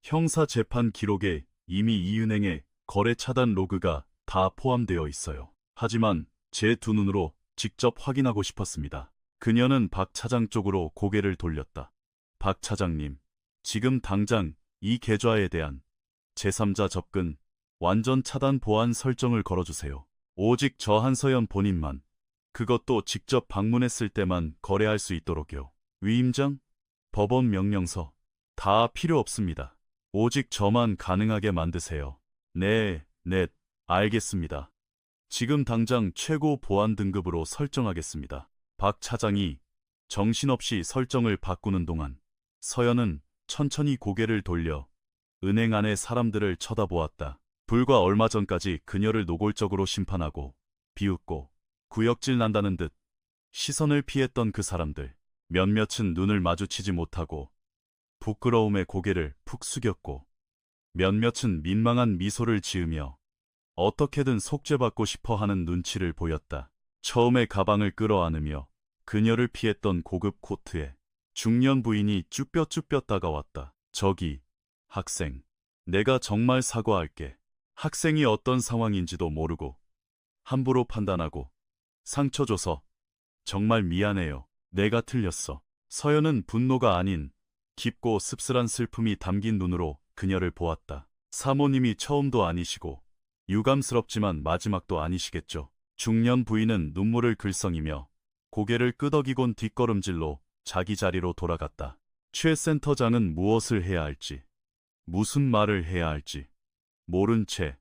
형사재판 기록에 이미 이은행의 거래 차단 로그가 다 포함되어 있어요. 하지만 제 두 눈으로 직접 확인하고 싶었습니다. 그녀는 박 차장 쪽으로 고개를 돌렸다. 박 차장님, 지금 당장 이 계좌에 대한 제3자 접근, 완전 차단 보안 설정을 걸어주세요. 오직 저 한서연 본인만, 그것도 직접 방문했을 때만 거래할 수 있도록요. 위임장, 법원 명령서, 다 필요 없습니다. 오직 저만 가능하게 만드세요. 네, 알겠습니다. 지금 당장 최고 보안 등급으로 설정하겠습니다. 박 차장이 정신없이 설정을 바꾸는 동안 서연은 천천히 고개를 돌려 은행 안의 사람들을 쳐다보았다. 불과 얼마 전까지 그녀를 노골적으로 심판하고 비웃고 구역질 난다는 듯 시선을 피했던 그 사람들. 몇몇은 눈을 마주치지 못하고 부끄러움에 고개를 푹 숙였고 몇몇은 민망한 미소를 지으며 어떻게든 속죄받고 싶어 하는 눈치를 보였다. 처음에 가방을 끌어안으며 그녀를 피했던 고급 코트에 중년 부인이 쭈뼛쭈뼛 다가왔다. 저기, 학생. 내가 정말 사과할게. 학생이 어떤 상황인지도 모르고 함부로 판단하고 상처 줘서 정말 미안해요. 내가 틀렸어. 서연은 분노가 아닌 깊고 씁쓸한 슬픔이 담긴 눈으로 그녀를 보았다. 사모님이 처음도 아니시고 유감스럽지만 마지막도 아니시겠죠. 중년 부인은 눈물을 글썽이며 고개를 끄덕이곤 뒷걸음질로 자기 자리로 돌아갔다. 최 센터장은 무엇을 해야 할지, 무슨 말을 해야 할지 모른 채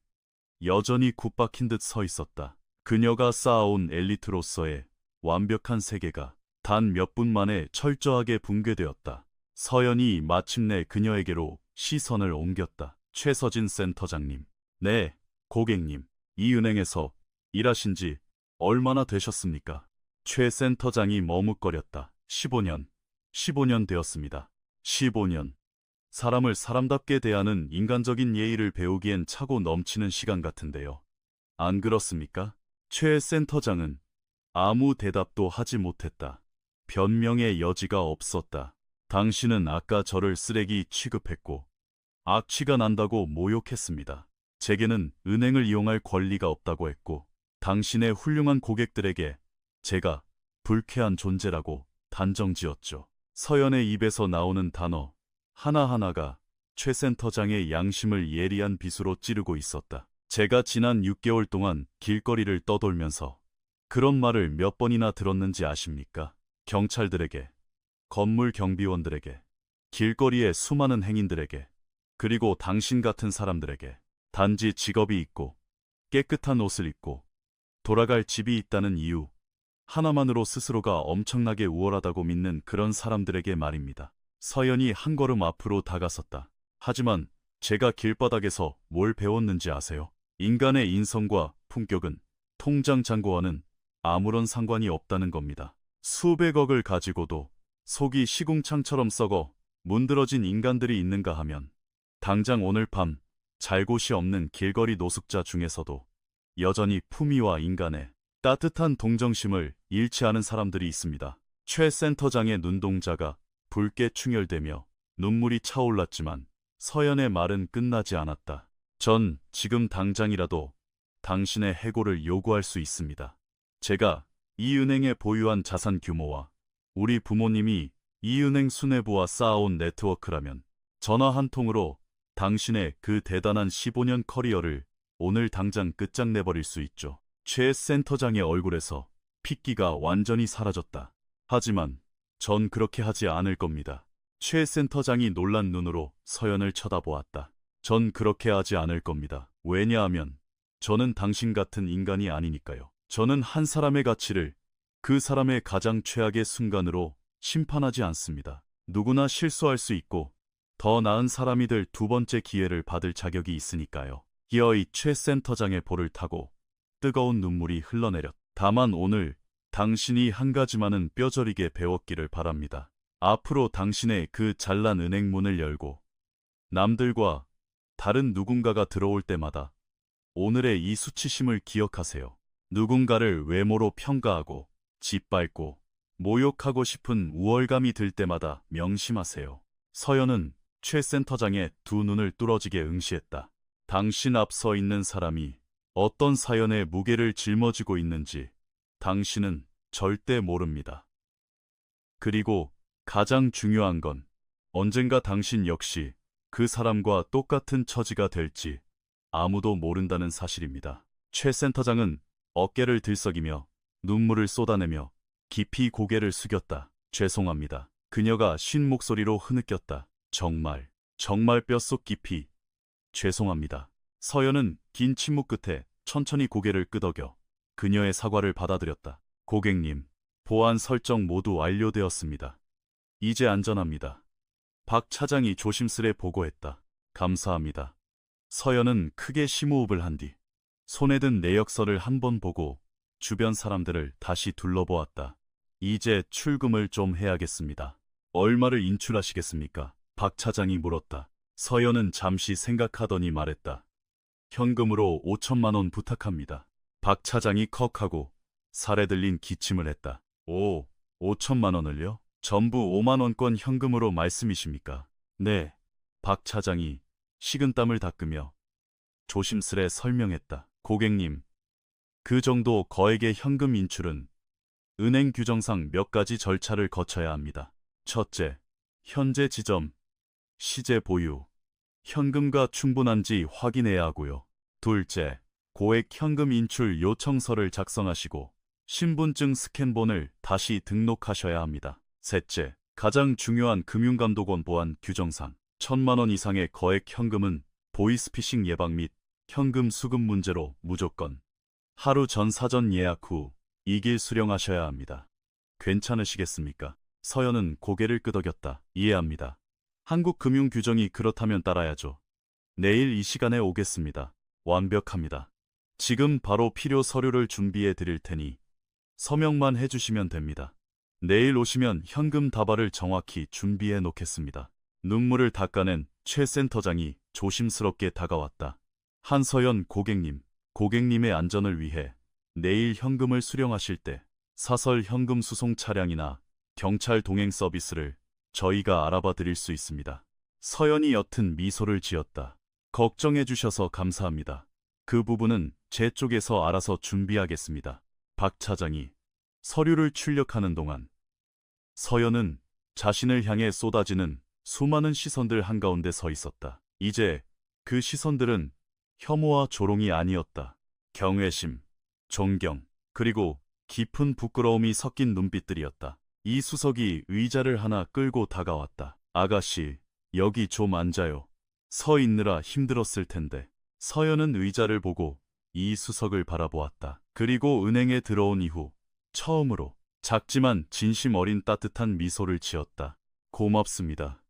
여전히 굳박힌 듯 서 있었다. 그녀가 쌓아온 엘리트로서의 완벽한 세계가 단 몇 분 만에 철저하게 붕괴되었다. 서연이 마침내 그녀에게로 시선을 옮겼다. 최서진 센터장님. 네, 고객님. 이 은행에서 일하신 지 얼마나 되셨습니까? 최 센터장이 머뭇거렸다. 15년 되었습니다. 15년. 사람을 사람답게 대하는 인간적인 예의를 배우기엔 차고 넘치는 시간 같은데요. 안 그렇습니까? 최 센터장은 아무 대답도 하지 못했다. 변명의 여지가 없었다. 당신은 아까 저를 쓰레기 취급했고 악취가 난다고 모욕했습니다. 제게는 은행을 이용할 권리가 없다고 했고 당신의 훌륭한 고객들에게 제가 불쾌한 존재라고 단정지었죠. 서연의 입에서 나오는 단어 하나하나가 최 센터장의 양심을 예리한 비수로 찌르고 있었다. 제가 지난 6개월 동안 길거리를 떠돌면서 그런 말을 몇 번이나 들었는지 아십니까? 경찰들에게, 건물 경비원들에게, 길거리의 수많은 행인들에게, 그리고 당신 같은 사람들에게 단지 직업이 있고 깨끗한 옷을 입고 돌아갈 집이 있다는 이유 하나만으로 스스로가 엄청나게 우월하다고 믿는 그런 사람들에게 말입니다. 서연이 한 걸음 앞으로 다가섰다. 하지만 제가 길바닥에서 뭘 배웠는지 아세요? 인간의 인성과 품격은 통장 잔고와는 아무런 상관이 없다는 겁니다. 수백억을 가지고도 속이 시궁창처럼 썩어 문드러진 인간들이 있는가 하면 당장 오늘 밤 잘 곳이 없는 길거리 노숙자 중에서도 여전히 품위와 인간의 따뜻한 동정심을 잃지 않은 사람들이 있습니다. 최 센터장의 눈동자가 붉게 충혈되며 눈물이 차올랐지만 서연의 말은 끝나지 않았다. 전 지금 당장이라도 당신의 해고를 요구할 수 있습니다. 제가 이 은행에 보유한 자산 규모와 우리 부모님이 이 은행 수뇌부와 쌓아온 네트워크라면 전화 한 통으로 당신의 그 대단한 15년 커리어를 오늘 당장 끝장내버릴 수 있죠. 최 센터장의 얼굴에서 핏기가 완전히 사라졌다. 하지만 전 그렇게 하지 않을 겁니다. 최 센터장이 놀란 눈으로 서연을 쳐다보았다. 전 그렇게 하지 않을 겁니다. 왜냐하면 저는 당신 같은 인간이 아니니까요. 저는 한 사람의 가치를 그 사람의 가장 최악의 순간으로 심판하지 않습니다. 누구나 실수할 수 있고 더 나은 사람이 될 두 번째 기회를 받을 자격이 있으니까요. 기어이 최 센터장의 볼을 타고 뜨거운 눈물이 흘러내렸다. 다만 오늘 당신이 한 가지만은 뼈저리게 배웠기를 바랍니다. 앞으로 당신의 그 잘난 은행 문을 열고 남들과 다른 누군가가 들어올 때마다 오늘의 이 수치심을 기억하세요. 누군가를 외모로 평가하고 짓밟고 모욕하고 싶은 우월감이 들 때마다 명심하세요. 서연은 최 센터장의 두 눈을 뚫어지게 응시했다. 당신 앞 서 있는 사람이 어떤 사연의 무게를 짊어지고 있는지 당신은 절대 모릅니다. 그리고 가장 중요한 건 언젠가 당신 역시 그 사람과 똑같은 처지가 될지 아무도 모른다는 사실입니다. 최 센터장은 어깨를 들썩이며 눈물을 쏟아내며 깊이 고개를 숙였다. 죄송합니다. 그녀가 쉰 목소리로 흐느꼈다. 정말 정말 뼛속 깊이 죄송합니다. 서연은 긴 침묵 끝에 천천히 고개를 끄덕여 그녀의 사과를 받아들였다. 고객님, 보안 설정 모두 완료되었습니다. 이제 안전합니다. 박 차장이 조심스레 보고했다. 감사합니다. 서연은 크게 심호흡을 한 뒤 손에 든 내역서를 한 번 보고 주변 사람들을 다시 둘러보았다. 이제 출금을 좀 해야겠습니다. 얼마를 인출하시겠습니까? 박 차장이 물었다. 서연은 잠시 생각하더니 말했다. 현금으로 5천만 원 부탁합니다. 박 차장이 컥하고 살에 들린 기침을 했다. 5천만 원을요? 전부 5만 원권 현금으로 말씀이십니까? 네. 박 차장이 식은땀을 닦으며 조심스레 설명했다. 고객님, 그 정도 거액의 현금 인출은 은행 규정상 몇 가지 절차를 거쳐야 합니다. 첫째, 현재 지점, 시제 보유, 현금과 충분한지 확인해야 하고요. 둘째, 고액 현금 인출 요청서를 작성하시고 신분증 스캔본을 다시 등록하셔야 합니다. 셋째, 가장 중요한 금융감독원 보안 규정상 1,000만 원 이상의 거액 현금은 보이스피싱 예방 및 현금 수급 문제로 무조건 하루 전 사전 예약 후 이길 수령하셔야 합니다. 괜찮으시겠습니까? 서연은 고개를 끄덕였다. 이해합니다. 한국 금융 규정이 그렇다면 따라야죠. 내일 이 시간에 오겠습니다. 완벽합니다. 지금 바로 필요 서류를 준비해 드릴 테니 서명만 해주시면 됩니다. 내일 오시면 현금 다발을 정확히 준비해 놓겠습니다. 눈물을 닦아낸 최 센터장이 조심스럽게 다가왔다. 한서연 고객님, 고객님의 안전을 위해 내일 현금을 수령하실 때 사설 현금 수송 차량이나 경찰 동행 서비스를 저희가 알아봐 드릴 수 있습니다. 서연이 옅은 미소를 지었다. 걱정해 주셔서 감사합니다. 그 부분은 제 쪽에서 알아서 준비하겠습니다. 박 차장이 서류를 출력하는 동안 서연은 자신을 향해 쏟아지는 수많은 시선들 한가운데 서 있었다. 이제 그 시선들은 혐오와 조롱이 아니었다. 경외심, 존경, 그리고 깊은 부끄러움이 섞인 눈빛들이었다. 이 수석이 의자를 하나 끌고 다가왔다. 아가씨, 여기 좀 앉아요. 서 있느라 힘들었을 텐데. 서연은 의자를 보고 이 수석을 바라보았다. 그리고 은행에 들어온 이후 처음으로 작지만 진심 어린 따뜻한 미소를 지었다. 고맙습니다.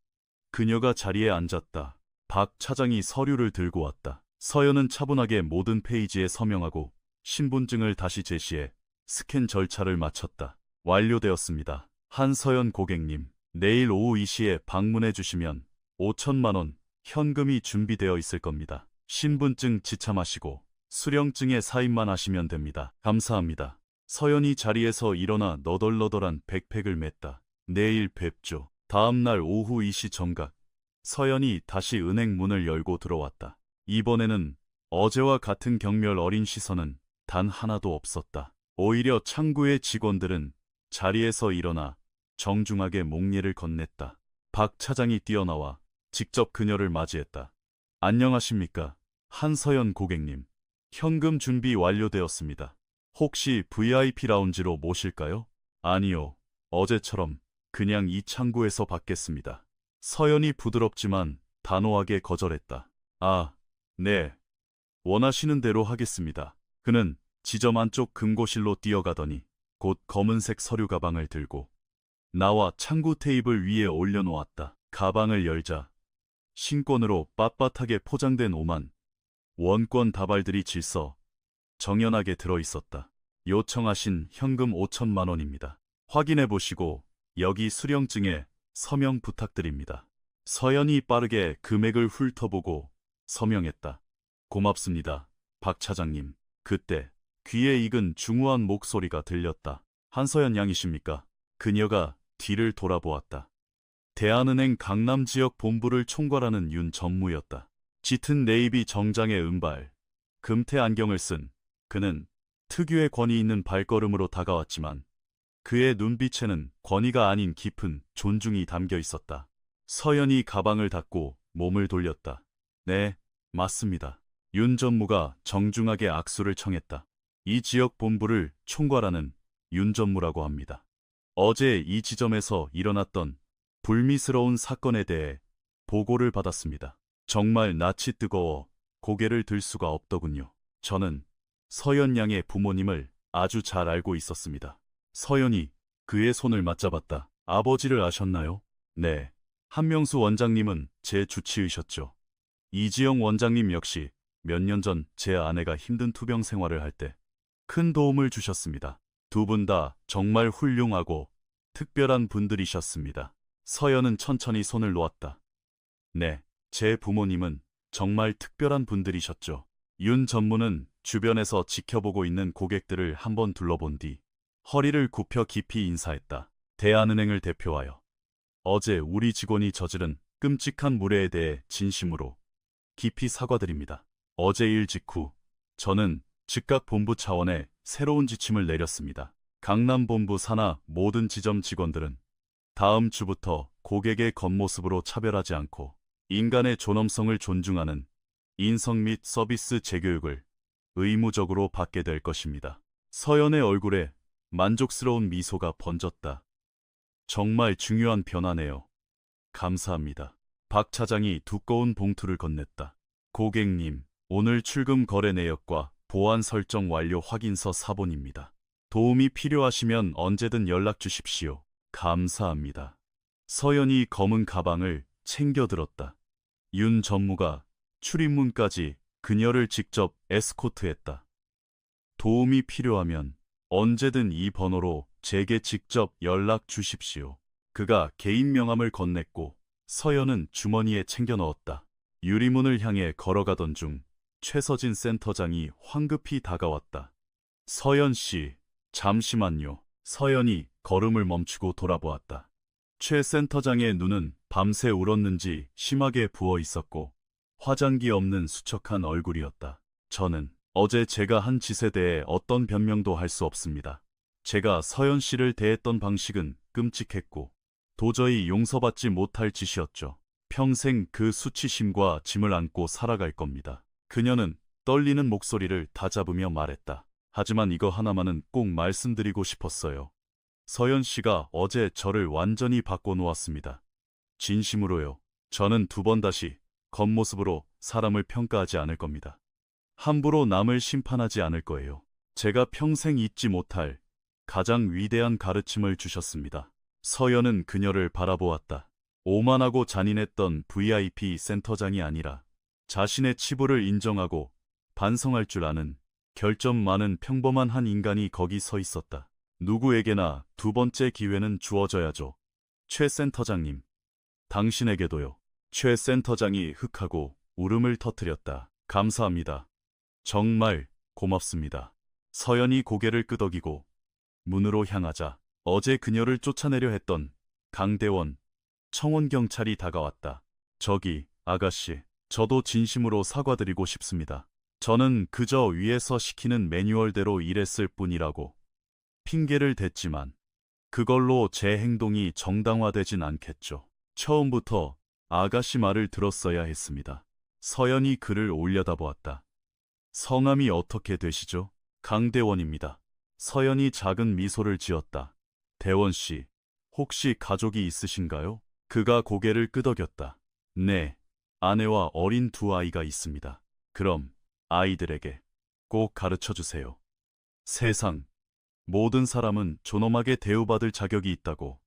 그녀가 자리에 앉았다. 박 차장이 서류를 들고 왔다. 서연은 차분하게 모든 페이지에 서명하고 신분증을 다시 제시해 스캔 절차를 마쳤다. 완료되었습니다. 한서연 고객님, 내일 오후 2시에 방문해 주시면 5천만 원 현금이 준비되어 있을 겁니다. 신분증 지참하시고 수령증에 사인만 하시면 됩니다. 감사합니다. 서연이 자리에서 일어나 너덜너덜한 백팩을 맸다. 내일 뵙죠. 다음 날 오후 2시 정각, 서연이 다시 은행 문을 열고 들어왔다. 이번에는 어제와 같은 경멸 어린 시선은 단 하나도 없었다. 오히려 창구의 직원들은 자리에서 일어나 정중하게 목례를 건넸다. 박 차장이 뛰어나와 직접 그녀를 맞이했다. 안녕하십니까? 한서연 고객님. 현금 준비 완료되었습니다. 혹시 VIP 라운지로 모실까요? 아니요. 어제처럼 그냥 이 창구에서 받겠습니다. 서연이 부드럽지만 단호하게 거절했다. 아, 네. 원하시는 대로 하겠습니다. 그는 지점 안쪽 금고실로 뛰어가더니 곧 검은색 서류 가방을 들고 나와 창구 테이블 위에 올려놓았다. 가방을 열자 신권으로 빳빳하게 포장된 5만 원권 다발들이 질서 정연하게 들어있었다. 요청하신 현금 5천만 원입니다. 확인해 보시고 여기 수령증에 서명 부탁드립니다. 서연이 빠르게 금액을 훑어보고 서명했다. 고맙습니다, 박 차장님. 그때 귀에 익은 중후한 목소리가 들렸다. 한서연 양이십니까? 그녀가 뒤를 돌아보았다. 대한은행 강남지역 본부를 총괄하는 윤 전무였다. 짙은 네이비 정장에 은발, 금태 안경을 쓴 그는 특유의 권위 있는 발걸음으로 다가왔지만 그의 눈빛에는 권위가 아닌 깊은 존중이 담겨 있었다. 서연이 가방을 닫고 몸을 돌렸다. 네, 맞습니다. 윤 전무가 정중하게 악수를 청했다. 이 지역 본부를 총괄하는 윤 전무라고 합니다. 어제 이 지점에서 일어났던 불미스러운 사건에 대해 보고를 받았습니다. 정말 낯이 뜨거워 고개를 들 수가 없더군요. 저는 서연 양의 부모님을 아주 잘 알고 있었습니다. 서연이 그의 손을 맞잡았다. 아버지를 아셨나요? 네. 한명수 원장님은 제 주치의셨죠. 이지영 원장님 역시 몇 년 전 제 아내가 힘든 투병 생활을 할 때 큰 도움을 주셨습니다. 두 분 다 정말 훌륭하고 특별한 분들이셨습니다. 서연은 천천히 손을 놓았다. 네, 제 부모님은 정말 특별한 분들이셨죠. 윤 전무는 주변에서 지켜보고 있는 고객들을 한번 둘러본 뒤 허리를 굽혀 깊이 인사했다. 대한은행을 대표하여 어제 우리 직원이 저지른 끔찍한 무례에 대해 진심으로 깊이 사과드립니다. 어제 일 직후 저는 즉각 본부 차원의 새로운 지침을 내렸습니다. 강남본부 산하 모든 지점 직원들은 다음 주부터 고객의 겉모습으로 차별하지 않고 인간의 존엄성을 존중하는 인성 및 서비스 재교육을 의무적으로 받게 될 것입니다. 서연의 얼굴에 만족스러운 미소가 번졌다. 정말 중요한 변화네요. 감사합니다. 박 차장이 두꺼운 봉투를 건넸다. 고객님, 오늘 출금 거래 내역과 보안 설정 완료 확인서 사본입니다. 도움이 필요하시면 언제든 연락 주십시오. 감사합니다. 서연이 검은 가방을 챙겨 들었다. 윤 전무가 출입문까지 그녀를 직접 에스코트했다. 도움이 필요하면 언제든 이 번호로 제게 직접 연락 주십시오. 그가 개인 명함을 건넸고 서연은 주머니에 챙겨 넣었다. 유리문을 향해 걸어가던 중 최서진 센터장이 황급히 다가왔다. 서연 씨, 잠시만요. 서연이 걸음을 멈추고 돌아보았다. 최 센터장의 눈은 밤새 울었는지 심하게 부어 있었고 화장기 없는 수척한 얼굴이었다. 저는 어제 제가 한 짓에 대해 어떤 변명도 할 수 없습니다. 제가 서연 씨를 대했던 방식은 끔찍했고 도저히 용서받지 못할 짓이었죠. 평생 그 수치심과 짐을 안고 살아갈 겁니다. 그녀는 떨리는 목소리를 다잡으며 말했다. 하지만 이거 하나만은 꼭 말씀드리고 싶었어요. 서연 씨가 어제 저를 완전히 바꿔놓았습니다. 진심으로요. 저는 두 번 다시 겉모습으로 사람을 평가하지 않을 겁니다. 함부로 남을 심판하지 않을 거예요. 제가 평생 잊지 못할 가장 위대한 가르침을 주셨습니다. 서연은 그녀를 바라보았다. 오만하고 잔인했던 VIP 센터장이 아니라 자신의 치부를 인정하고 반성할 줄 아는 결점 많은 평범한 한 인간이 거기 서 있었다. 누구에게나 두 번째 기회는 주어져야죠. 최 센터장님, 당신에게도요. 최 센터장이 흑하고 울음을 터뜨렸다. 감사합니다. 정말 고맙습니다. 서연이 고개를 끄덕이고 문으로 향하자 어제 그녀를 쫓아내려 했던 강대원 청원경찰이 다가왔다. 저기, 아가씨, 저도 진심으로 사과드리고 싶습니다. 저는 그저 위에서 시키는 매뉴얼대로 일했을 뿐이라고 핑계를 댔지만 그걸로 제 행동이 정당화되진 않겠죠. 처음부터 아가씨 말을 들었어야 했습니다. 서연이 그를 올려다보았다. 성함이 어떻게 되시죠? 강대원입니다. 서연이 작은 미소를 지었다. 대원씨, 혹시 가족이 있으신가요? 그가 고개를 끄덕였다. 네, 아내와 어린 두 아이가 있습니다. 그럼 아이들에게 꼭 가르쳐주세요. 세상 모든 사람은 존엄하게 대우받을 자격이 있다고,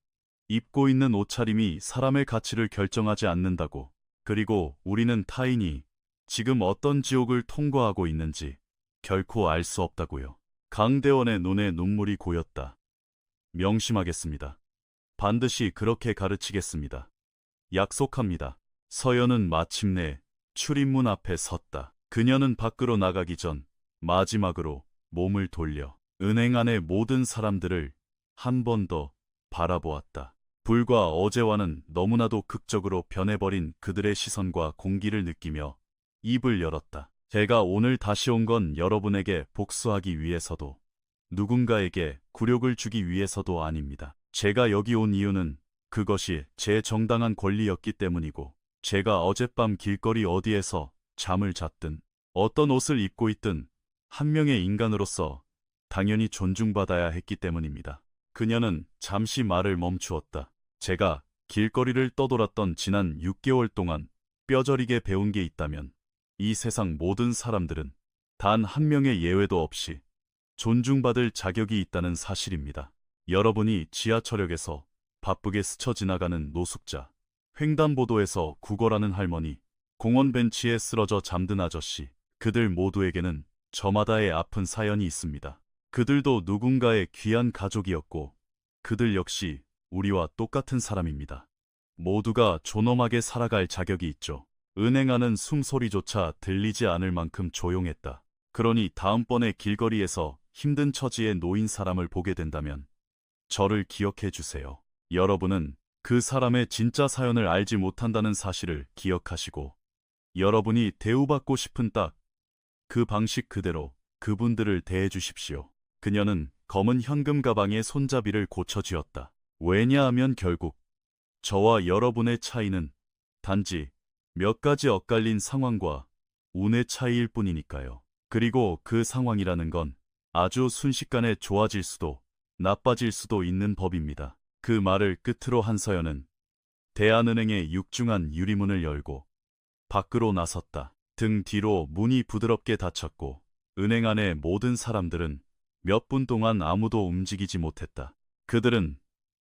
입고 있는 옷차림이 사람의 가치를 결정하지 않는다고, 그리고 우리는 타인이 지금 어떤 지옥을 통과하고 있는지 결코 알 수 없다고요. 강대원의 눈에 눈물이 고였다. 명심하겠습니다. 반드시 그렇게 가르치겠습니다. 약속합니다. 서연은 마침내 출입문 앞에 섰다. 그녀는 밖으로 나가기 전 마지막으로 몸을 돌려 은행 안의 모든 사람들을 한 번 더 바라보았다. 불과 어제와는 너무나도 극적으로 변해버린 그들의 시선과 공기를 느끼며 입을 열었다. 제가 오늘 다시 온 건 여러분에게 복수하기 위해서도 누군가에게 굴욕을 주기 위해서도 아닙니다. 제가 여기 온 이유는 그것이 제 정당한 권리였기 때문이고, 제가 어젯밤 길거리 어디에서 잠을 잤든 어떤 옷을 입고 있든 한 명의 인간으로서 당연히 존중받아야 했기 때문입니다. 그녀는 잠시 말을 멈추었다. 제가 길거리를 떠돌았던 지난 6개월 동안 뼈저리게 배운 게 있다면 이 세상 모든 사람들은 단 한 명의 예외도 없이 존중받을 자격이 있다는 사실입니다. 여러분이 지하철역에서 바쁘게 스쳐 지나가는 노숙자, 횡단보도에서 구걸하는 할머니, 공원 벤치에 쓰러져 잠든 아저씨, 그들 모두에게는 저마다의 아픈 사연이 있습니다. 그들도 누군가의 귀한 가족이었고 그들 역시 우리와 똑같은 사람입니다. 모두가 존엄하게 살아갈 자격이 있죠. 은행하는 숨소리조차 들리지 않을 만큼 조용했다. 그러니 다음번에 길거리에서 힘든 처지에 놓인 사람을 보게 된다면 저를 기억해 주세요. 여러분은 그 사람의 진짜 사연을 알지 못한다는 사실을 기억하시고 여러분이 대우받고 싶은 딱 그 방식 그대로 그분들을 대해 주십시오. 그녀는 검은 현금 가방에 손잡이를 고쳐쥐었다. 왜냐하면 결국 저와 여러분의 차이는 단지 몇 가지 엇갈린 상황과 운의 차이일 뿐이니까요. 그리고 그 상황이라는 건 아주 순식간에 좋아질 수도 나빠질 수도 있는 법입니다. 그 말을 끝으로 한서연은 대한은행의 육중한 유리문을 열고 밖으로 나섰다. 등 뒤로 문이 부드럽게 닫혔고 은행 안의 모든 사람들은 몇 분 동안 아무도 움직이지 못했다. 그들은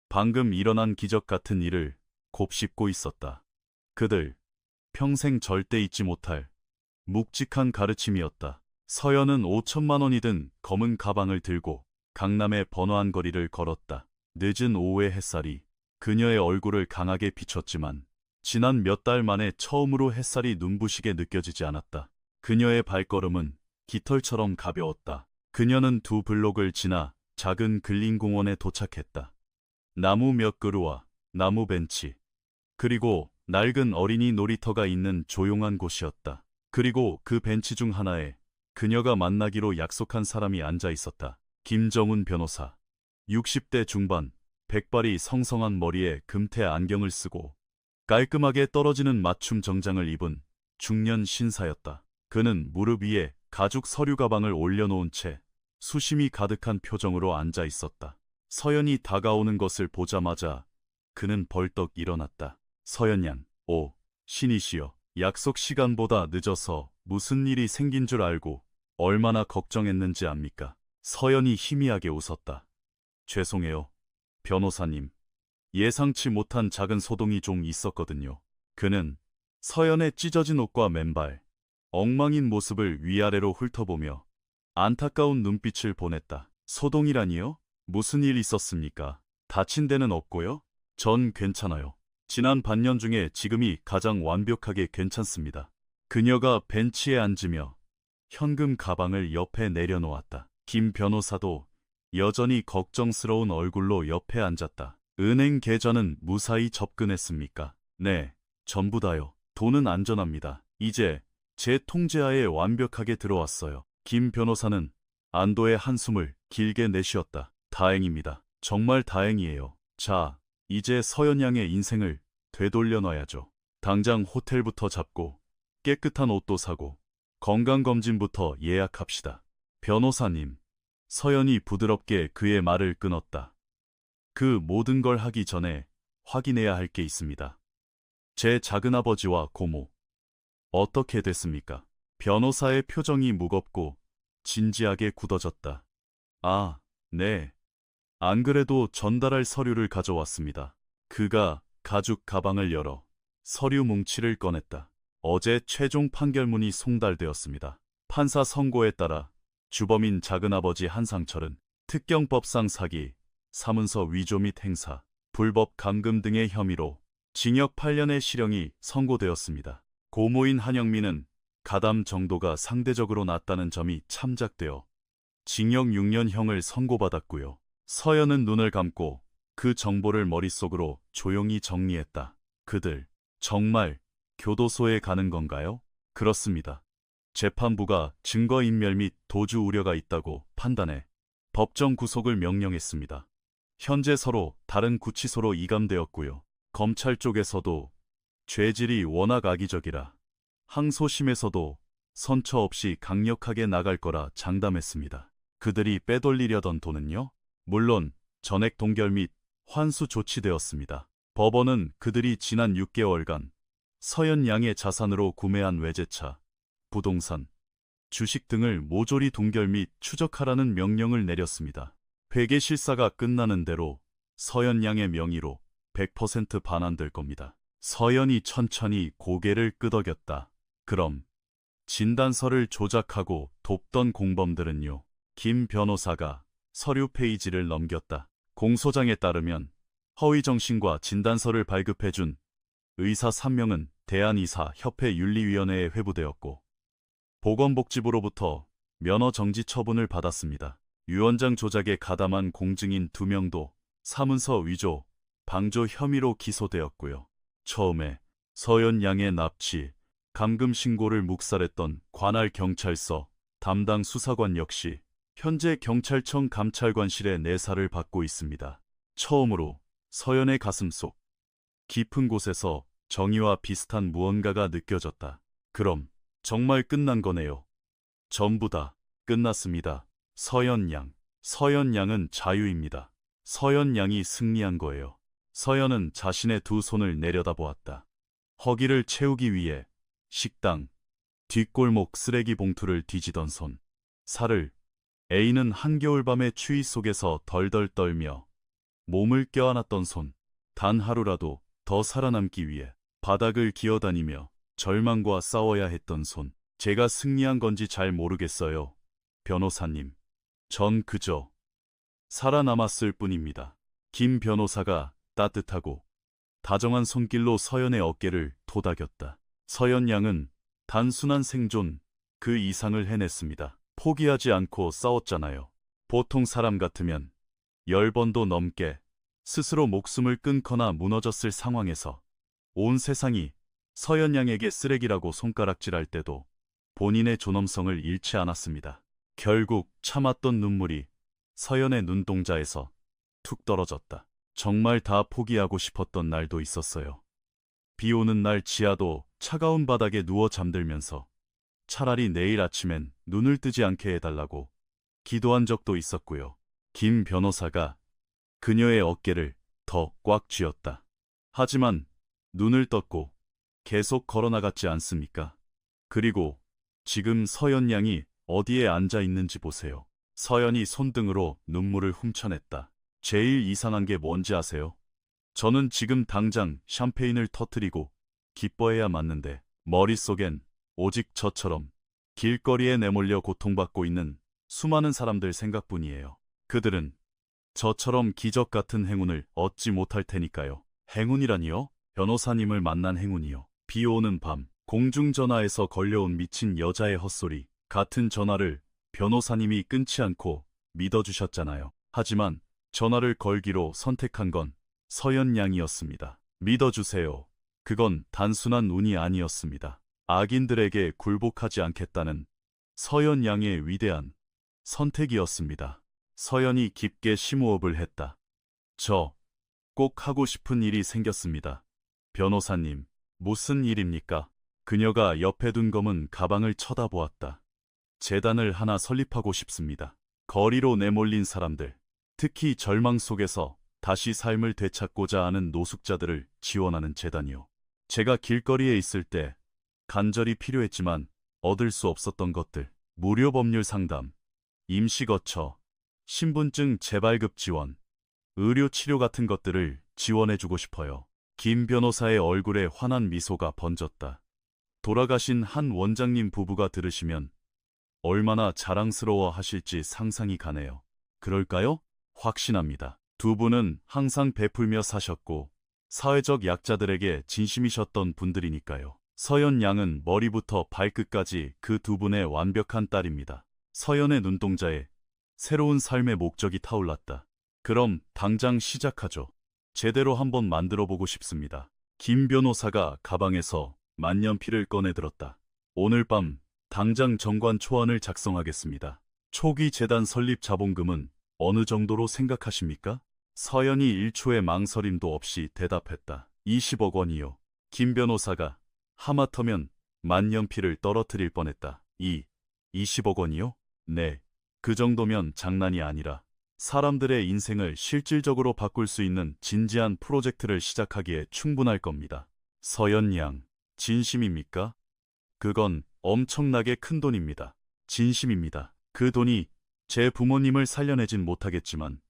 방금 일어난 기적 같은 일을 곱씹고 있었다. 그들 평생 절대 잊지 못할 묵직한 가르침이었다. 서연은 5천만 원이 든 검은 가방을 들고 강남의 번화한 거리를 걸었다. 늦은 오후의 햇살이 그녀의 얼굴을 강하게 비췄지만 지난 몇 달 만에 처음으로 햇살이 눈부시게 느껴지지 않았다. 그녀의 발걸음은 깃털처럼 가벼웠다. 그녀는 두 블록을 지나 작은 근린공원에 도착했다. 나무 몇 그루와 나무 벤치, 그리고 낡은 어린이 놀이터가 있는 조용한 곳이었다. 그리고 그 벤치 중 하나에 그녀가 만나기로 약속한 사람이 앉아 있었다. 김정훈 변호사. 60대 중반, 백발이 성성한 머리에 금태 안경을 쓰고 깔끔하게 떨어지는 맞춤 정장을 입은 중년 신사였다. 그는 무릎 위에 가죽 서류 가방을 올려놓은 채 수심이 가득한 표정으로 앉아 있었다. 서연이 다가오는 것을 보자마자 그는 벌떡 일어났다. 서연 양, 오, 신이시여. 약속 시간보다 늦어서 무슨 일이 생긴 줄 알고 얼마나 걱정했는지 압니까? 서연이 희미하게 웃었다. 죄송해요, 변호사님. 예상치 못한 작은 소동이 좀 있었거든요. 그는 서연의 찢어진 옷과 맨발, 엉망인 모습을 위아래로 훑어보며 안타까운 눈빛을 보냈다. 소동이라니요? 무슨 일 있었습니까? 다친 데는 없고요? 전 괜찮아요. 지난 반년 중에 지금이 가장 완벽하게 괜찮습니다. 그녀가 벤치에 앉으며 현금 가방을 옆에 내려놓았다. 김 변호사도 여전히 걱정스러운 얼굴로 옆에 앉았다. 은행 계좌는 무사히 접근했습니까? 네, 전부 다요. 돈은 안전합니다. 이제 제 통제하에 완벽하게 들어왔어요. 김 변호사는 안도의 한숨을 길게 내쉬었다. 다행입니다. 정말 다행이에요. 자, 이제 서연 양의 인생을 되돌려 놔야죠. 당장 호텔부터 잡고 깨끗한 옷도 사고 건강검진부터 예약합시다. 변호사님. 서연이 부드럽게 그의 말을 끊었다. 그 모든 걸 하기 전에 확인해야 할 게 있습니다. 제 작은아버지와 고모, 어떻게 됐습니까? 변호사의 표정이 무겁고 진지하게 굳어졌다. 아, 네. 안 그래도 전달할 서류를 가져왔습니다. 그가 가죽 가방을 열어 서류 뭉치를 꺼냈다. 어제 최종 판결문이 송달되었습니다. 판사 선고에 따라 주범인 작은아버지 한상철은 특경법상 사기, 사문서 위조 및 행사, 불법 감금 등의 혐의로 징역 8년의 실형이 선고되었습니다. 고모인 한영민은 가담 정도가 상대적으로 낮다는 점이 참작되어 징역 6년형을 선고받았고요. 서연은 눈을 감고 그 정보를 머릿속으로 조용히 정리했다. 그들 정말 교도소에 가는 건가요? 그렇습니다. 재판부가 증거인멸 및 도주 우려가 있다고 판단해 법정 구속을 명령했습니다. 현재 서로 다른 구치소로 이감되었고요. 검찰 쪽에서도 죄질이 워낙 악의적이라 항소심에서도 선처 없이 강력하게 나갈 거라 장담했습니다. 그들이 빼돌리려던 돈은요? 물론 전액 동결 및 환수 조치되었습니다. 법원은 그들이 지난 6개월간 서현 양의 자산으로 구매한 외제차, 부동산, 주식 등을 모조리 동결 및 추적하라는 명령을 내렸습니다. 회계 실사가 끝나는 대로 서현 양의 명의로 100% 반환될 겁니다. 서현이 천천히 고개를 끄덕였다. 그럼 진단서를 조작하고 돕던 공범들은요? 김 변호사가 서류 페이지를 넘겼다. 공소장에 따르면 허위정신과 진단서를 발급해준 의사 3명은 대한의사협회윤리위원회에 회부되었고 보건복지부로부터 면허 정지 처분을 받았습니다. 유언장 조작에 가담한 공증인 2명도 사문서 위조, 방조 혐의로 기소되었고요. 처음에 서현 양의 납치, 감금 신고를 묵살했던 관할 경찰서 담당 수사관 역시 현재 경찰청 감찰관실에 내사를 받고 있습니다. 처음으로 서현의 가슴속 깊은 곳에서 정의와 비슷한 무언가가 느껴졌다. 그럼 정말 끝난 거네요. 전부 다 끝났습니다. 서현 양. 서현 양은 자유입니다. 서현 양이 승리한 거예요. 서현은 자신의 두 손을 내려다보았다. 허기를 채우기 위해 식당, 뒷골목 쓰레기 봉투를 뒤지던 손. 살을 애인은 한겨울밤의 추위 속에서 덜덜 떨며 몸을 껴안았던 손. 단 하루라도 더 살아남기 위해 바닥을 기어다니며 절망과 싸워야 했던 손. 제가 승리한 건지 잘 모르겠어요. 변호사님. 전 그저 살아남았을 뿐입니다. 김 변호사가 따뜻하고 다정한 손길로 서현의 어깨를 토닥였다. 서현 양은 단순한 생존, 그 이상을 해냈습니다. 포기하지 않고 싸웠잖아요. 보통 사람 같으면 10번도 넘게 스스로 목숨을 끊거나 무너졌을 상황에서 온 세상이 서현 양에게 쓰레기라고 손가락질할 때도 본인의 존엄성을 잃지 않았습니다. 결국 참았던 눈물이 서현의 눈동자에서 툭 떨어졌다. 정말 다 포기하고 싶었던 날도 있었어요. 비 오는 날 지하도 차가운 바닥에 누워 잠들면서 차라리 내일 아침엔 눈을 뜨지 않게 해달라고 기도한 적도 있었고요. 김 변호사가 그녀의 어깨를 더 꽉 쥐었다. 하지만 눈을 떴고 계속 걸어나갔지 않습니까? 그리고 지금 서현 양이 어디에 앉아 있는지 보세요. 서현이 손등으로 눈물을 훔쳐냈다. 제일 이상한 게 뭔지 아세요? 저는 지금 당장 샴페인을 터뜨리고 기뻐해야 맞는데 머릿속엔 오직 저처럼 길거리에 내몰려 고통받고 있는 수많은 사람들 생각뿐이에요. 그들은 저처럼 기적 같은 행운을 얻지 못할 테니까요. 행운이라니요? 변호사님을 만난 행운이요. 비 오는 밤, 공중전화에서 걸려온 미친 여자의 헛소리. 같은 전화를 변호사님이 끊지 않고 믿어주셨잖아요. 하지만 전화를 걸기로 선택한 건 서현 양이었습니다. 믿어주세요. 그건 단순한 운이 아니었습니다. 악인들에게 굴복하지 않겠다는 서현 양의 위대한 선택이었습니다. 서현이 깊게 심호흡을 했다. 저 꼭 하고 싶은 일이 생겼습니다. 변호사님, 무슨 일입니까? 그녀가 옆에 둔 검은 가방을 쳐다보았다. 재단을 하나 설립하고 싶습니다. 거리로 내몰린 사람들, 특히 절망 속에서 다시 삶을 되찾고자 하는 노숙자들을 지원하는 재단이요. 제가 길거리에 있을 때 간절히 필요했지만 얻을 수 없었던 것들, 무료 법률 상담, 임시거처, 신분증 재발급 지원, 의료 치료 같은 것들을 지원해주고 싶어요. 김 변호사의 얼굴에 환한 미소가 번졌다. 돌아가신 한 원장님 부부가 들으시면 얼마나 자랑스러워 하실지 상상이 가네요. 그럴까요? 확신합니다. 두 분은 항상 베풀며 사셨고 사회적 약자들에게 진심이셨던 분들이니까요. 서현 양은 머리부터 발끝까지 그 두 분의 완벽한 딸입니다. 서현의 눈동자에 새로운 삶의 목적이 타올랐다. 그럼 당장 시작하죠. 제대로 한번 만들어보고 싶습니다. 김 변호사가 가방에서 만년필을 꺼내들었다. 오늘 밤 당장 정관 초안을 작성하겠습니다. 초기 재단 설립 자본금은 어느 정도로 생각하십니까? 서현이 1초의 망설임도 없이 대답했다. 20억 원이요. 김 변호사가 하마터면 만년필을 떨어뜨릴 뻔했다. 20억 원이요? 네. 그 정도면 장난이 아니라 사람들의 인생을 실질적으로 바꿀 수 있는 진지한 프로젝트를 시작하기에 충분할 겁니다. 서연 양, 진심입니까? 그건 엄청나게 큰 돈입니다. 진심입니다. 그 돈이 제 부모님을 살려내진 못하겠지만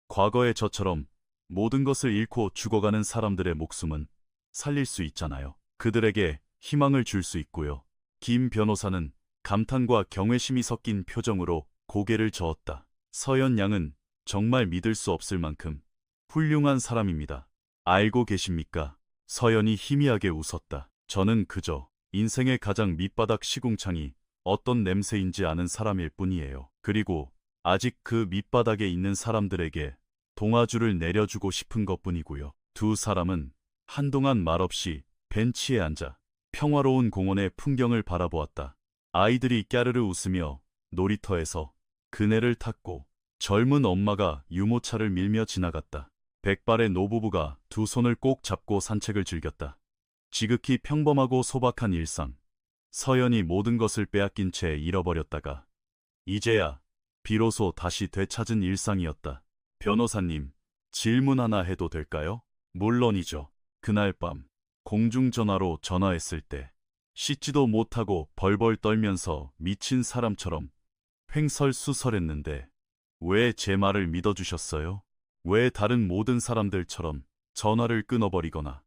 과거의 저처럼 모든 것을 잃고 죽어가는 사람들의 목숨은 살릴 수 있잖아요. 그들에게 희망을 줄 수 있고요. 김 변호사는 감탄과 경외심이 섞인 표정으로 고개를 저었다. 서연 양은 정말 믿을 수 없을 만큼 훌륭한 사람입니다. 알고 계십니까? 서연이 희미하게 웃었다. 저는 그저 인생의 가장 밑바닥 시궁창이 어떤 냄새인지 아는 사람일 뿐이에요. 그리고 아직 그 밑바닥에 있는 사람들에게 동아줄을 내려주고 싶은 것뿐이고요. 두 사람은 한동안 말없이 벤치에 앉아 평화로운 공원의 풍경을 바라보았다. 아이들이 까르르 웃으며 놀이터에서 그네를 탔고 젊은 엄마가 유모차를 밀며 지나갔다. 백발의 노부부가 두 손을 꼭 잡고 산책을 즐겼다. 지극히 평범하고 소박한 일상. 서연이 모든 것을 빼앗긴 채 잃어버렸다가 이제야 비로소 다시 되찾은 일상이었다. 변호사님, 질문 하나 해도 될까요? 물론이죠. 그날 밤 공중전화로 전화했을 때 씻지도 못하고 벌벌 떨면서 미친 사람처럼 횡설수설했는데 왜 제 말을 믿어주셨어요? 왜 다른 모든 사람들처럼 전화를 끊어버리거나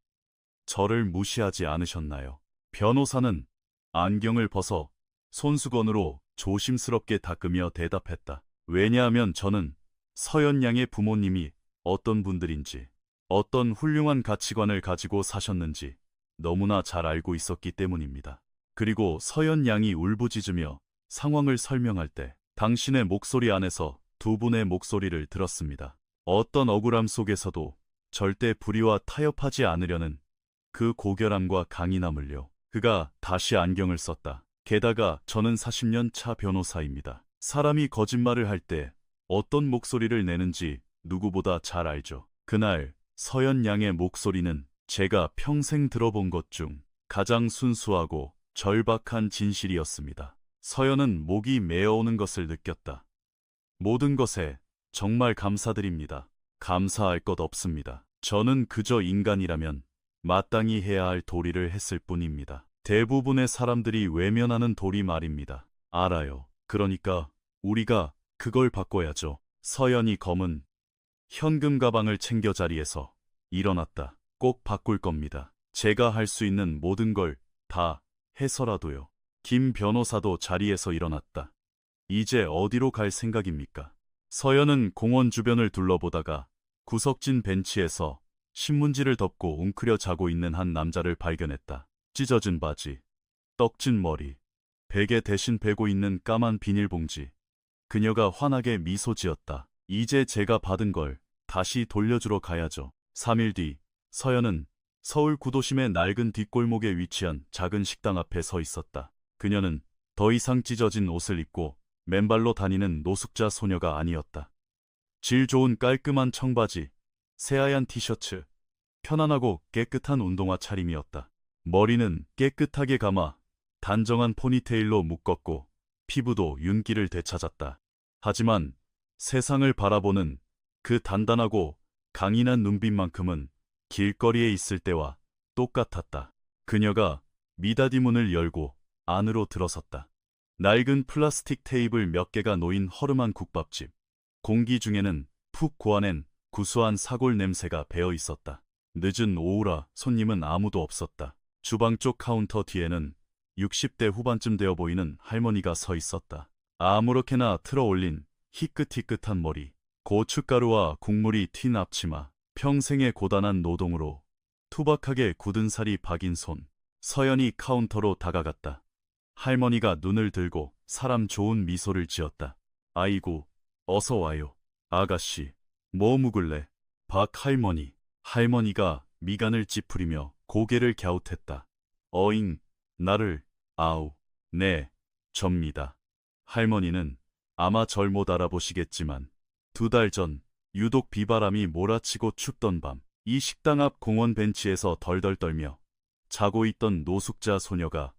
저를 무시하지 않으셨나요? 변호사는 안경을 벗어 손수건으로 조심스럽게 닦으며 대답했다. 왜냐하면 저는 서연 양의 부모님이 어떤 분들인지, 어떤 훌륭한 가치관을 가지고 사셨는지 너무나 잘 알고 있었기 때문입니다. 그리고 서연 양이 울부짖으며 상황을 설명할 때 당신의 목소리 안에서 두 분의 목소리를 들었습니다. 어떤 억울함 속에서도 절대 불의와 타협하지 않으려는 그 고결함과 강인함을요. 그가 다시 안경을 썼다. 게다가 저는 40년 차 변호사입니다. 사람이 거짓말을 할 때 어떤 목소리를 내는지 누구보다 잘 알죠. 그날 서연 양의 목소리는 제가 평생 들어본 것 중 가장 순수하고 절박한 진실이었습니다. 서연은 목이 메어오는 것을 느꼈다. 모든 것에 정말 감사드립니다. 감사할 것 없습니다. 저는 그저 인간이라면 마땅히 해야 할 도리를 했을 뿐입니다. 대부분의 사람들이 외면하는 도리 말입니다. 알아요. 그러니까 우리가 그걸 바꿔야죠. 서연이 검은 현금 가방을 챙겨 자리에서 일어났다. 꼭 바꿀 겁니다. 제가 할 수 있는 모든 걸 다 해서라도요. 김 변호사도 자리에서 일어났다. 이제 어디로 갈 생각입니까? 서연은 공원 주변을 둘러보다가 구석진 벤치에서 신문지를 덮고 웅크려 자고 있는 한 남자를 발견했다. 찢어진 바지, 떡진 머리, 베개 대신 베고 있는 까만 비닐봉지. 그녀가 환하게 미소 지었다. 이제 제가 받은 걸 다시 돌려주러 가야죠. 3일 뒤 서연은 서울 구도심의 낡은 뒷골목에 위치한 작은 식당 앞에 서 있었다. 그녀는 더 이상 찢어진 옷을 입고 맨발로 다니는 노숙자 소녀가 아니었다. 질 좋은 깔끔한 청바지, 새하얀 티셔츠, 편안하고 깨끗한 운동화 차림이었다. 머리는 깨끗하게 감아 단정한 포니테일로 묶었고 피부도 윤기를 되찾았다. 하지만 세상을 바라보는 그 단단하고 강인한 눈빛만큼은 길거리에 있을 때와 똑같았다. 그녀가 미닫이 문을 열고 안으로 들어섰다. 낡은 플라스틱 테이블 몇 개가 놓인 허름한 국밥집. 공기 중에는 푹 고아낸 구수한 사골 냄새가 배어 있었다. 늦은 오후라 손님은 아무도 없었다. 주방 쪽 카운터 뒤에는 60대 후반쯤 되어 보이는 할머니가 서 있었다. 아무렇게나 틀어 올린 희끗희끗한 머리, 고춧가루와 국물이 튄 앞치마, 평생의 고단한 노동으로 투박하게 굳은 살이 박인 손. 서연이 카운터로 다가갔다. 할머니가 눈을 들고 사람 좋은 미소를 지었다. 아이고, 어서 와요. 아가씨, 뭐 묵을래? 박 할머니. 할머니가 미간을 찌푸리며 고개를 갸웃했다. 어잉, 나를, 아우, 네, 접니다. 할머니는 아마 절 못 알아보시겠지만 2달 전 유독 비바람이 몰아치고 춥던 밤, 이 식당 앞 공원 벤치에서 덜덜 떨며 자고 있던 노숙자 소녀가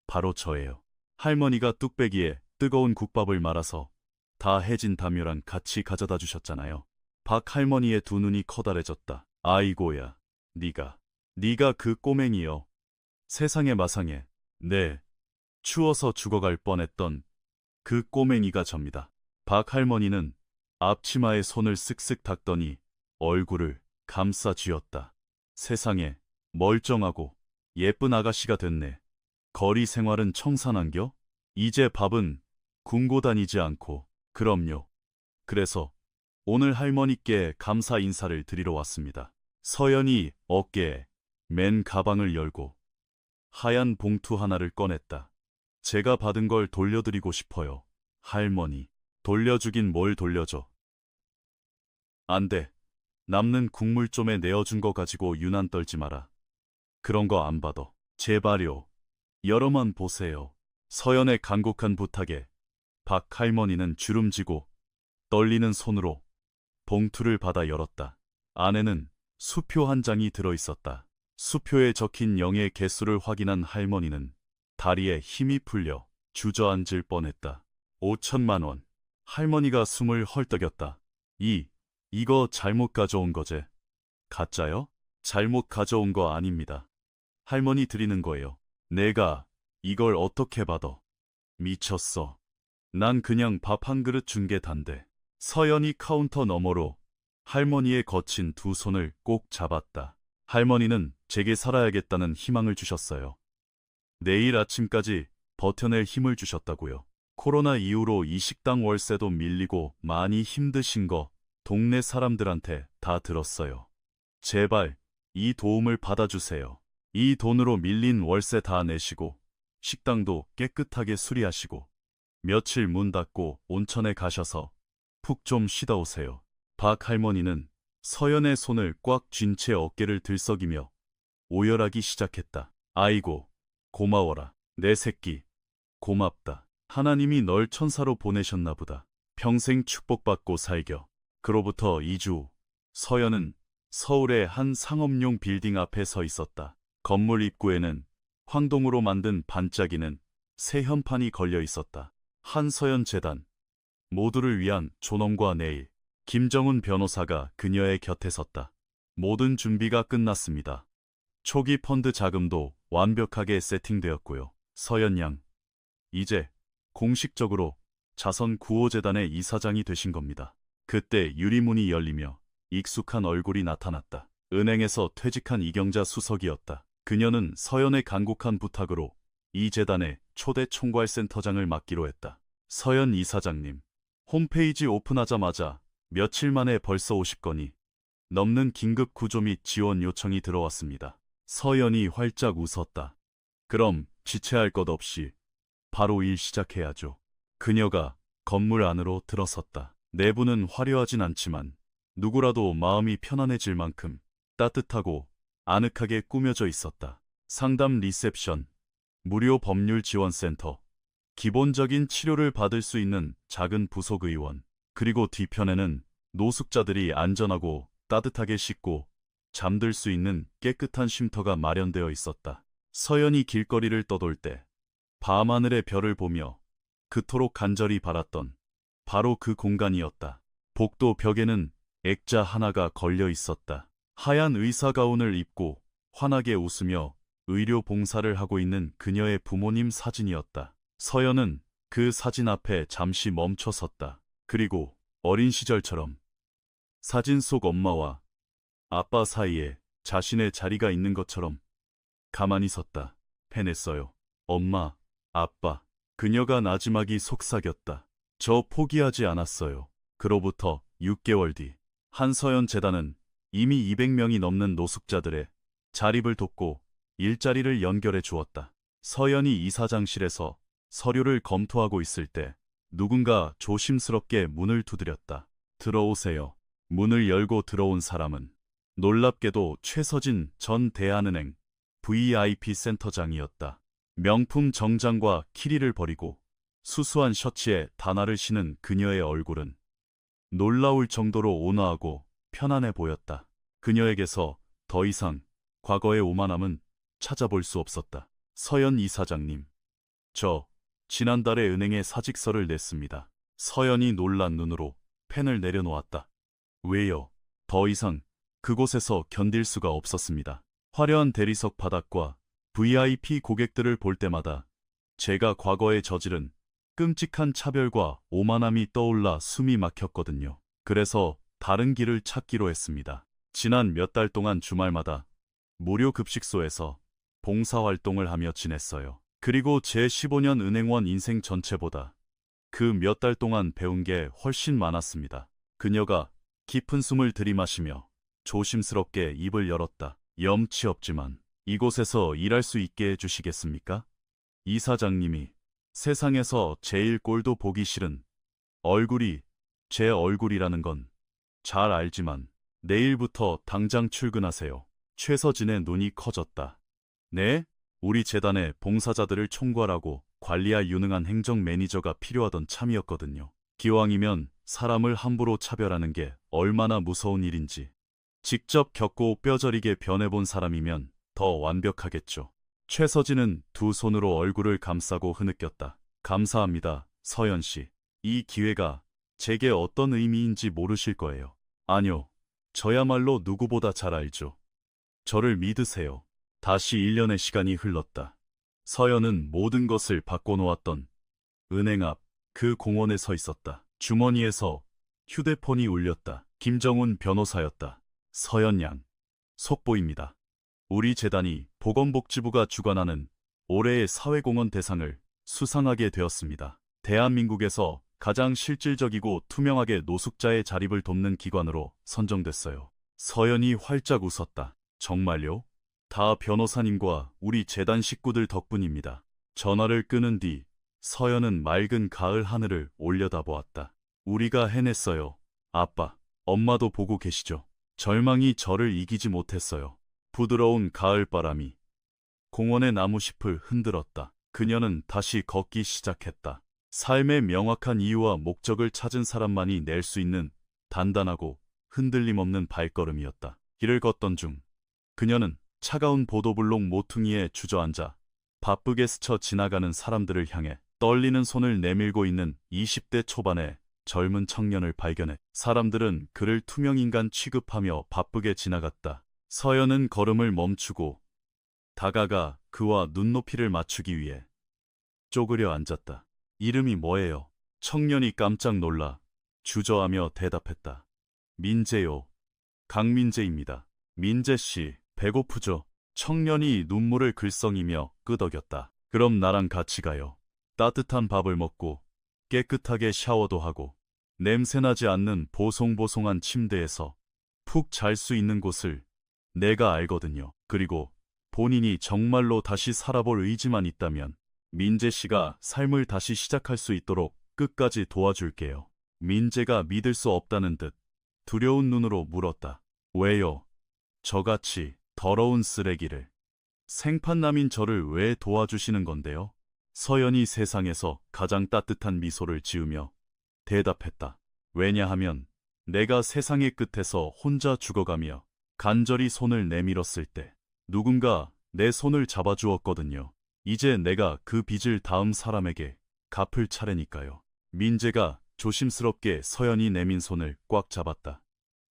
바로 저예요. 할머니가 뚝배기에 뜨거운 국밥을 말아서 다 해진 담요랑 같이 가져다 주셨잖아요. 박 할머니의 두 눈이 커다래졌다. 아이고야, 네가 그 꼬맹이요. 세상에 마상에. 네, 추워서 죽어갈 뻔했던 그 꼬맹이가 접니다. 박 할머니는 앞치마에 손을 쓱쓱 닦더니 얼굴을 감싸 쥐었다. 세상에, 멀쩡하고 예쁜 아가씨가 됐네. 거리 생활은 청산한겨? 이제 밥은 굶고 다니지 않고. 그럼요. 그래서 오늘 할머니께 감사 인사를 드리러 왔습니다. 서연이 어깨에 맨 가방을 열고 하얀 봉투 하나를 꺼냈다. 제가 받은 걸 돌려드리고 싶어요. 할머니, 돌려주긴 뭘 돌려줘. 안 돼. 남는 국물 좀에 내어준 거 가지고 유난 떨지 마라. 그런 거 안 받아. 제발요. 열어만 보세요. 서연의 간곡한 부탁에 박 할머니는 주름지고 떨리는 손으로 봉투를 받아 열었다. 안에는 수표 한 장이 들어있었다. 수표에 적힌 영의 개수를 확인한 할머니는 다리에 힘이 풀려 주저앉을 뻔했다. 5천만 원. 할머니가 숨을 헐떡였다. 이거 잘못 가져온 거제? 가짜요? 잘못 가져온 거 아닙니다. 할머니 드리는 거예요. 내가 이걸 어떻게 받아? 미쳤어. 난 그냥 밥 한 그릇 준 게 단데. 서연이 카운터 너머로 할머니의 거친 두 손을 꼭 잡았다. 할머니는 제게 살아야겠다는 희망을 주셨어요. 내일 아침까지 버텨낼 힘을 주셨다고요. 코로나 이후로 이 식당 월세도 밀리고 많이 힘드신 거 동네 사람들한테 다 들었어요. 제발 이 도움을 받아주세요. 이 돈으로 밀린 월세 다 내시고 식당도 깨끗하게 수리하시고 며칠 문 닫고 온천에 가셔서 푹 좀 쉬다 오세요. 박 할머니는 서연의 손을 꽉 쥔 채 어깨를 들썩이며 오열하기 시작했다. 아이고, 고마워라. 내 새끼, 고맙다. 하나님이 널 천사로 보내셨나 보다. 평생 축복받고 살겨. 그로부터 2주 후, 서연은 서울의 한 상업용 빌딩 앞에 서 있었다. 건물 입구에는 황동으로 만든 반짝이는 새 현판이 걸려 있었다. 한서연 재단, 모두를 위한 존엄과 내일. 김정훈 변호사가 그녀의 곁에 섰다. 모든 준비가 끝났습니다. 초기 펀드 자금도 완벽하게 세팅되었고요. 서연 양, 이제 공식적으로 자선 구호재단의 이사장이 되신 겁니다. 그때 유리문이 열리며 익숙한 얼굴이 나타났다. 은행에서 퇴직한 이경자 수석이었다. 그녀는 서연의 간곡한 부탁으로 이 재단의 초대 총괄센터장을 맡기로 했다. 서연 이사장님, 홈페이지 오픈하자마자 며칠 만에 벌써 50건이 넘는 긴급 구조 및 지원 요청이 들어왔습니다. 서연이 활짝 웃었다. 그럼 지체할 것 없이 바로 일 시작해야죠. 그녀가 건물 안으로 들어섰다. 내부는 화려하진 않지만 누구라도 마음이 편안해질 만큼 따뜻하고 아늑하게 꾸며져 있었다. 상담 리셉션, 무료 법률 지원센터, 기본적인 치료를 받을 수 있는 작은 부속 의원, 그리고 뒤편에는 노숙자들이 안전하고 따뜻하게 씻고 잠들 수 있는 깨끗한 쉼터가 마련되어 있었다. 서연이 길거리를 떠돌 때 밤하늘의 별을 보며 그토록 간절히 바랐던 바로 그 공간이었다. 복도 벽에는 액자 하나가 걸려 있었다. 하얀 의사 가운을 입고 환하게 웃으며 의료 봉사를 하고 있는 그녀의 부모님 사진이었다. 서연은 그 사진 앞에 잠시 멈춰 섰다. 그리고 어린 시절처럼 사진 속 엄마와 아빠 사이에 자신의 자리가 있는 것처럼 가만히 섰다. 해냈어요. 엄마, 아빠. 그녀가 나지막이 속삭였다. 저 포기하지 않았어요. 그로부터 6개월 뒤 한서연 재단은 이미 200명이 넘는 노숙자들의 자립을 돕고 일자리를 연결해 주었다. 서연이 이사장실에서 서류를 검토하고 있을 때 누군가 조심스럽게 문을 두드렸다. 들어오세요. 문을 열고 들어온 사람은 놀랍게도 최서진 전 대한은행 VIP 센터장이었다. 명품 정장과 키리를 버리고 수수한 셔츠에 단화를 신은 그녀의 얼굴은 놀라울 정도로 온화하고 편안해 보였다. 그녀에게서 더 이상 과거의 오만함은 찾아볼 수 없었다. 서연 이사장님, 저 지난달에 은행에 사직서를 냈습니다. 서연이 놀란 눈으로 펜을 내려놓았다. 왜요? 더 이상 그곳에서 견딜 수가 없었습니다. 화려한 대리석 바닥과 VIP 고객들을 볼 때마다 제가 과거에 저지른 끔찍한 차별과 오만함이 떠올라 숨이 막혔거든요. 그래서 다른 길을 찾기로 했습니다. 지난 몇 달 동안 주말마다 무료 급식소에서 봉사활동을 하며 지냈어요. 그리고 제 15년 은행원 인생 전체보다 그 몇 달 동안 배운 게 훨씬 많았습니다. 그녀가 깊은 숨을 들이마시며 조심스럽게 입을 열었다. 염치 없지만 이곳에서 일할 수 있게 해주시겠습니까? 이사장님이 세상에서 제일 꼴도 보기 싫은 얼굴이 제 얼굴이라는 건 잘 알지만 내일부터 당장 출근하세요. 최서진의 눈이 커졌다. 네? 우리 재단에 봉사자들을 총괄하고 관리할 유능한 행정 매니저가 필요하던 참이었거든요. 기왕이면 사람을 함부로 차별하는 게 얼마나 무서운 일인지 직접 겪고 뼈저리게 변해본 사람이면 더 완벽하겠죠. 최서진은 두 손으로 얼굴을 감싸고 흐느꼈다. 감사합니다, 서연 씨. 이 기회가 제게 어떤 의미인지 모르실 거예요. 아니요, 저야말로 누구보다 잘 알죠. 저를 믿으세요. 다시 1년의 시간이 흘렀다. 서연은 모든 것을 바꿔놓았던 은행 앞 그 공원에 서 있었다. 주머니에서 휴대폰이 울렸다. 김정훈 변호사였다. 서연 양, 속보입니다. 우리 재단이 보건복지부가 주관하는 올해의 사회공헌 대상을 수상하게 되었습니다. 대한민국에서 가장 실질적이고 투명하게 노숙자의 자립을 돕는 기관으로 선정됐어요. 서연이 활짝 웃었다. 정말요? 다 변호사님과 우리 재단 식구들 덕분입니다. 전화를 끊은 뒤 서연은 맑은 가을 하늘을 올려다보았다. 우리가 해냈어요. 아빠, 엄마도 보고 계시죠? 절망이 저를 이기지 못했어요. 부드러운 가을바람이 공원의 나무잎을 흔들었다. 그녀는 다시 걷기 시작했다. 삶의 명확한 이유와 목적을 찾은 사람만이 낼 수 있는 단단하고 흔들림 없는 발걸음이었다. 길을 걷던 중 그녀는 차가운 보도블록 모퉁이에 주저앉아 바쁘게 스쳐 지나가는 사람들을 향해 떨리는 손을 내밀고 있는 20대 초반의 젊은 청년을 발견해 사람들은 그를 투명인간 취급하며 바쁘게 지나갔다. 서연은 걸음을 멈추고 다가가 그와 눈높이를 맞추기 위해 쪼그려 앉았다. 이름이 뭐예요? 청년이 깜짝 놀라 주저하며 대답했다. 민재요. 강민재입니다. 민재씨, 배고프죠? 청년이 눈물을 글썽이며 끄덕였다. 그럼 나랑 같이 가요. 따뜻한 밥을 먹고 깨끗하게 샤워도 하고 냄새나지 않는 보송보송한 침대에서 푹 잘 수 있는 곳을 내가 알거든요. 그리고 본인이 정말로 다시 살아볼 의지만 있다면 민재 씨가 삶을 다시 시작할 수 있도록 끝까지 도와줄게요. 민재가 믿을 수 없다는 듯 두려운 눈으로 물었다. 왜요? 저같이 더러운 쓰레기를. 생판남인 저를 왜 도와주시는 건데요? 서연이 세상에서 가장 따뜻한 미소를 지으며 대답했다. 왜냐하면 내가 세상의 끝에서 혼자 죽어가며 간절히 손을 내밀었을 때 누군가 내 손을 잡아주었거든요. 이제 내가 그 빚을 다음 사람에게 갚을 차례니까요. 민재가 조심스럽게 서연이 내민 손을 꽉 잡았다.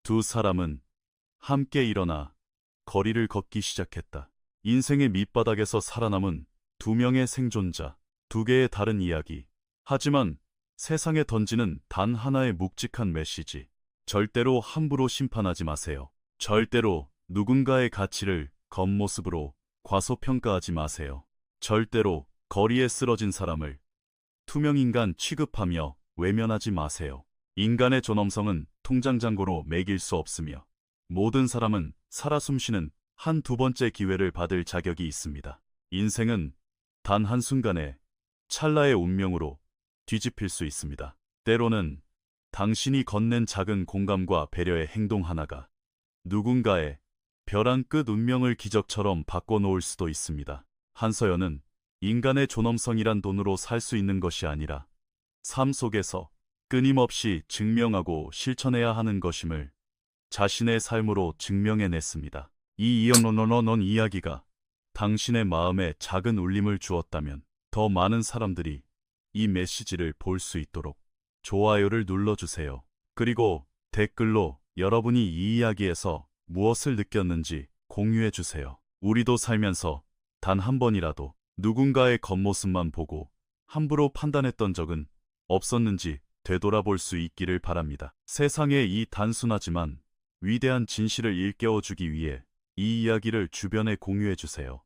두 사람은 함께 일어나 거리를 걷기 시작했다. 인생의 밑바닥에서 살아남은 두 명의 생존자, 두 개의 다른 이야기. 하지만 세상에 던지는 단 하나의 묵직한 메시지. 절대로 함부로 심판하지 마세요. 절대로 누군가의 가치를 겉모습으로 과소평가하지 마세요. 절대로 거리에 쓰러진 사람을 투명인간 취급하며 외면하지 마세요. 인간의 존엄성은 통장잔고로 매길 수 없으며 모든 사람은 살아 숨쉬는 한두 번째 기회를 받을 자격이 있습니다. 인생은 단 한순간에 찰나의 운명으로 뒤집힐 수 있습니다. 때로는 당신이 건넨 작은 공감과 배려의 행동 하나가 누군가의 벼랑 끝 운명을 기적처럼 바꿔놓을 수도 있습니다. 한서연은 인간의 존엄성이란 돈으로 살 수 있는 것이 아니라 삶 속에서 끊임없이 증명하고 실천해야 하는 것임을 자신의 삶으로 증명해냈습니다. 이 이영노노노논 이야기가 당신의 마음에 작은 울림을 주었다면 더 많은 사람들이 이 메시지를 볼 수 있도록 좋아요를 눌러주세요. 그리고 댓글로 여러분이 이 이야기에서 무엇을 느꼈는지 공유해주세요. 우리도 살면서 단 한 번이라도 누군가의 겉모습만 보고 함부로 판단했던 적은 없었는지 되돌아볼 수 있기를 바랍니다. 세상의 이 단순하지만 위대한 진실을 일깨워주기 위해 이 이야기를 주변에 공유해주세요.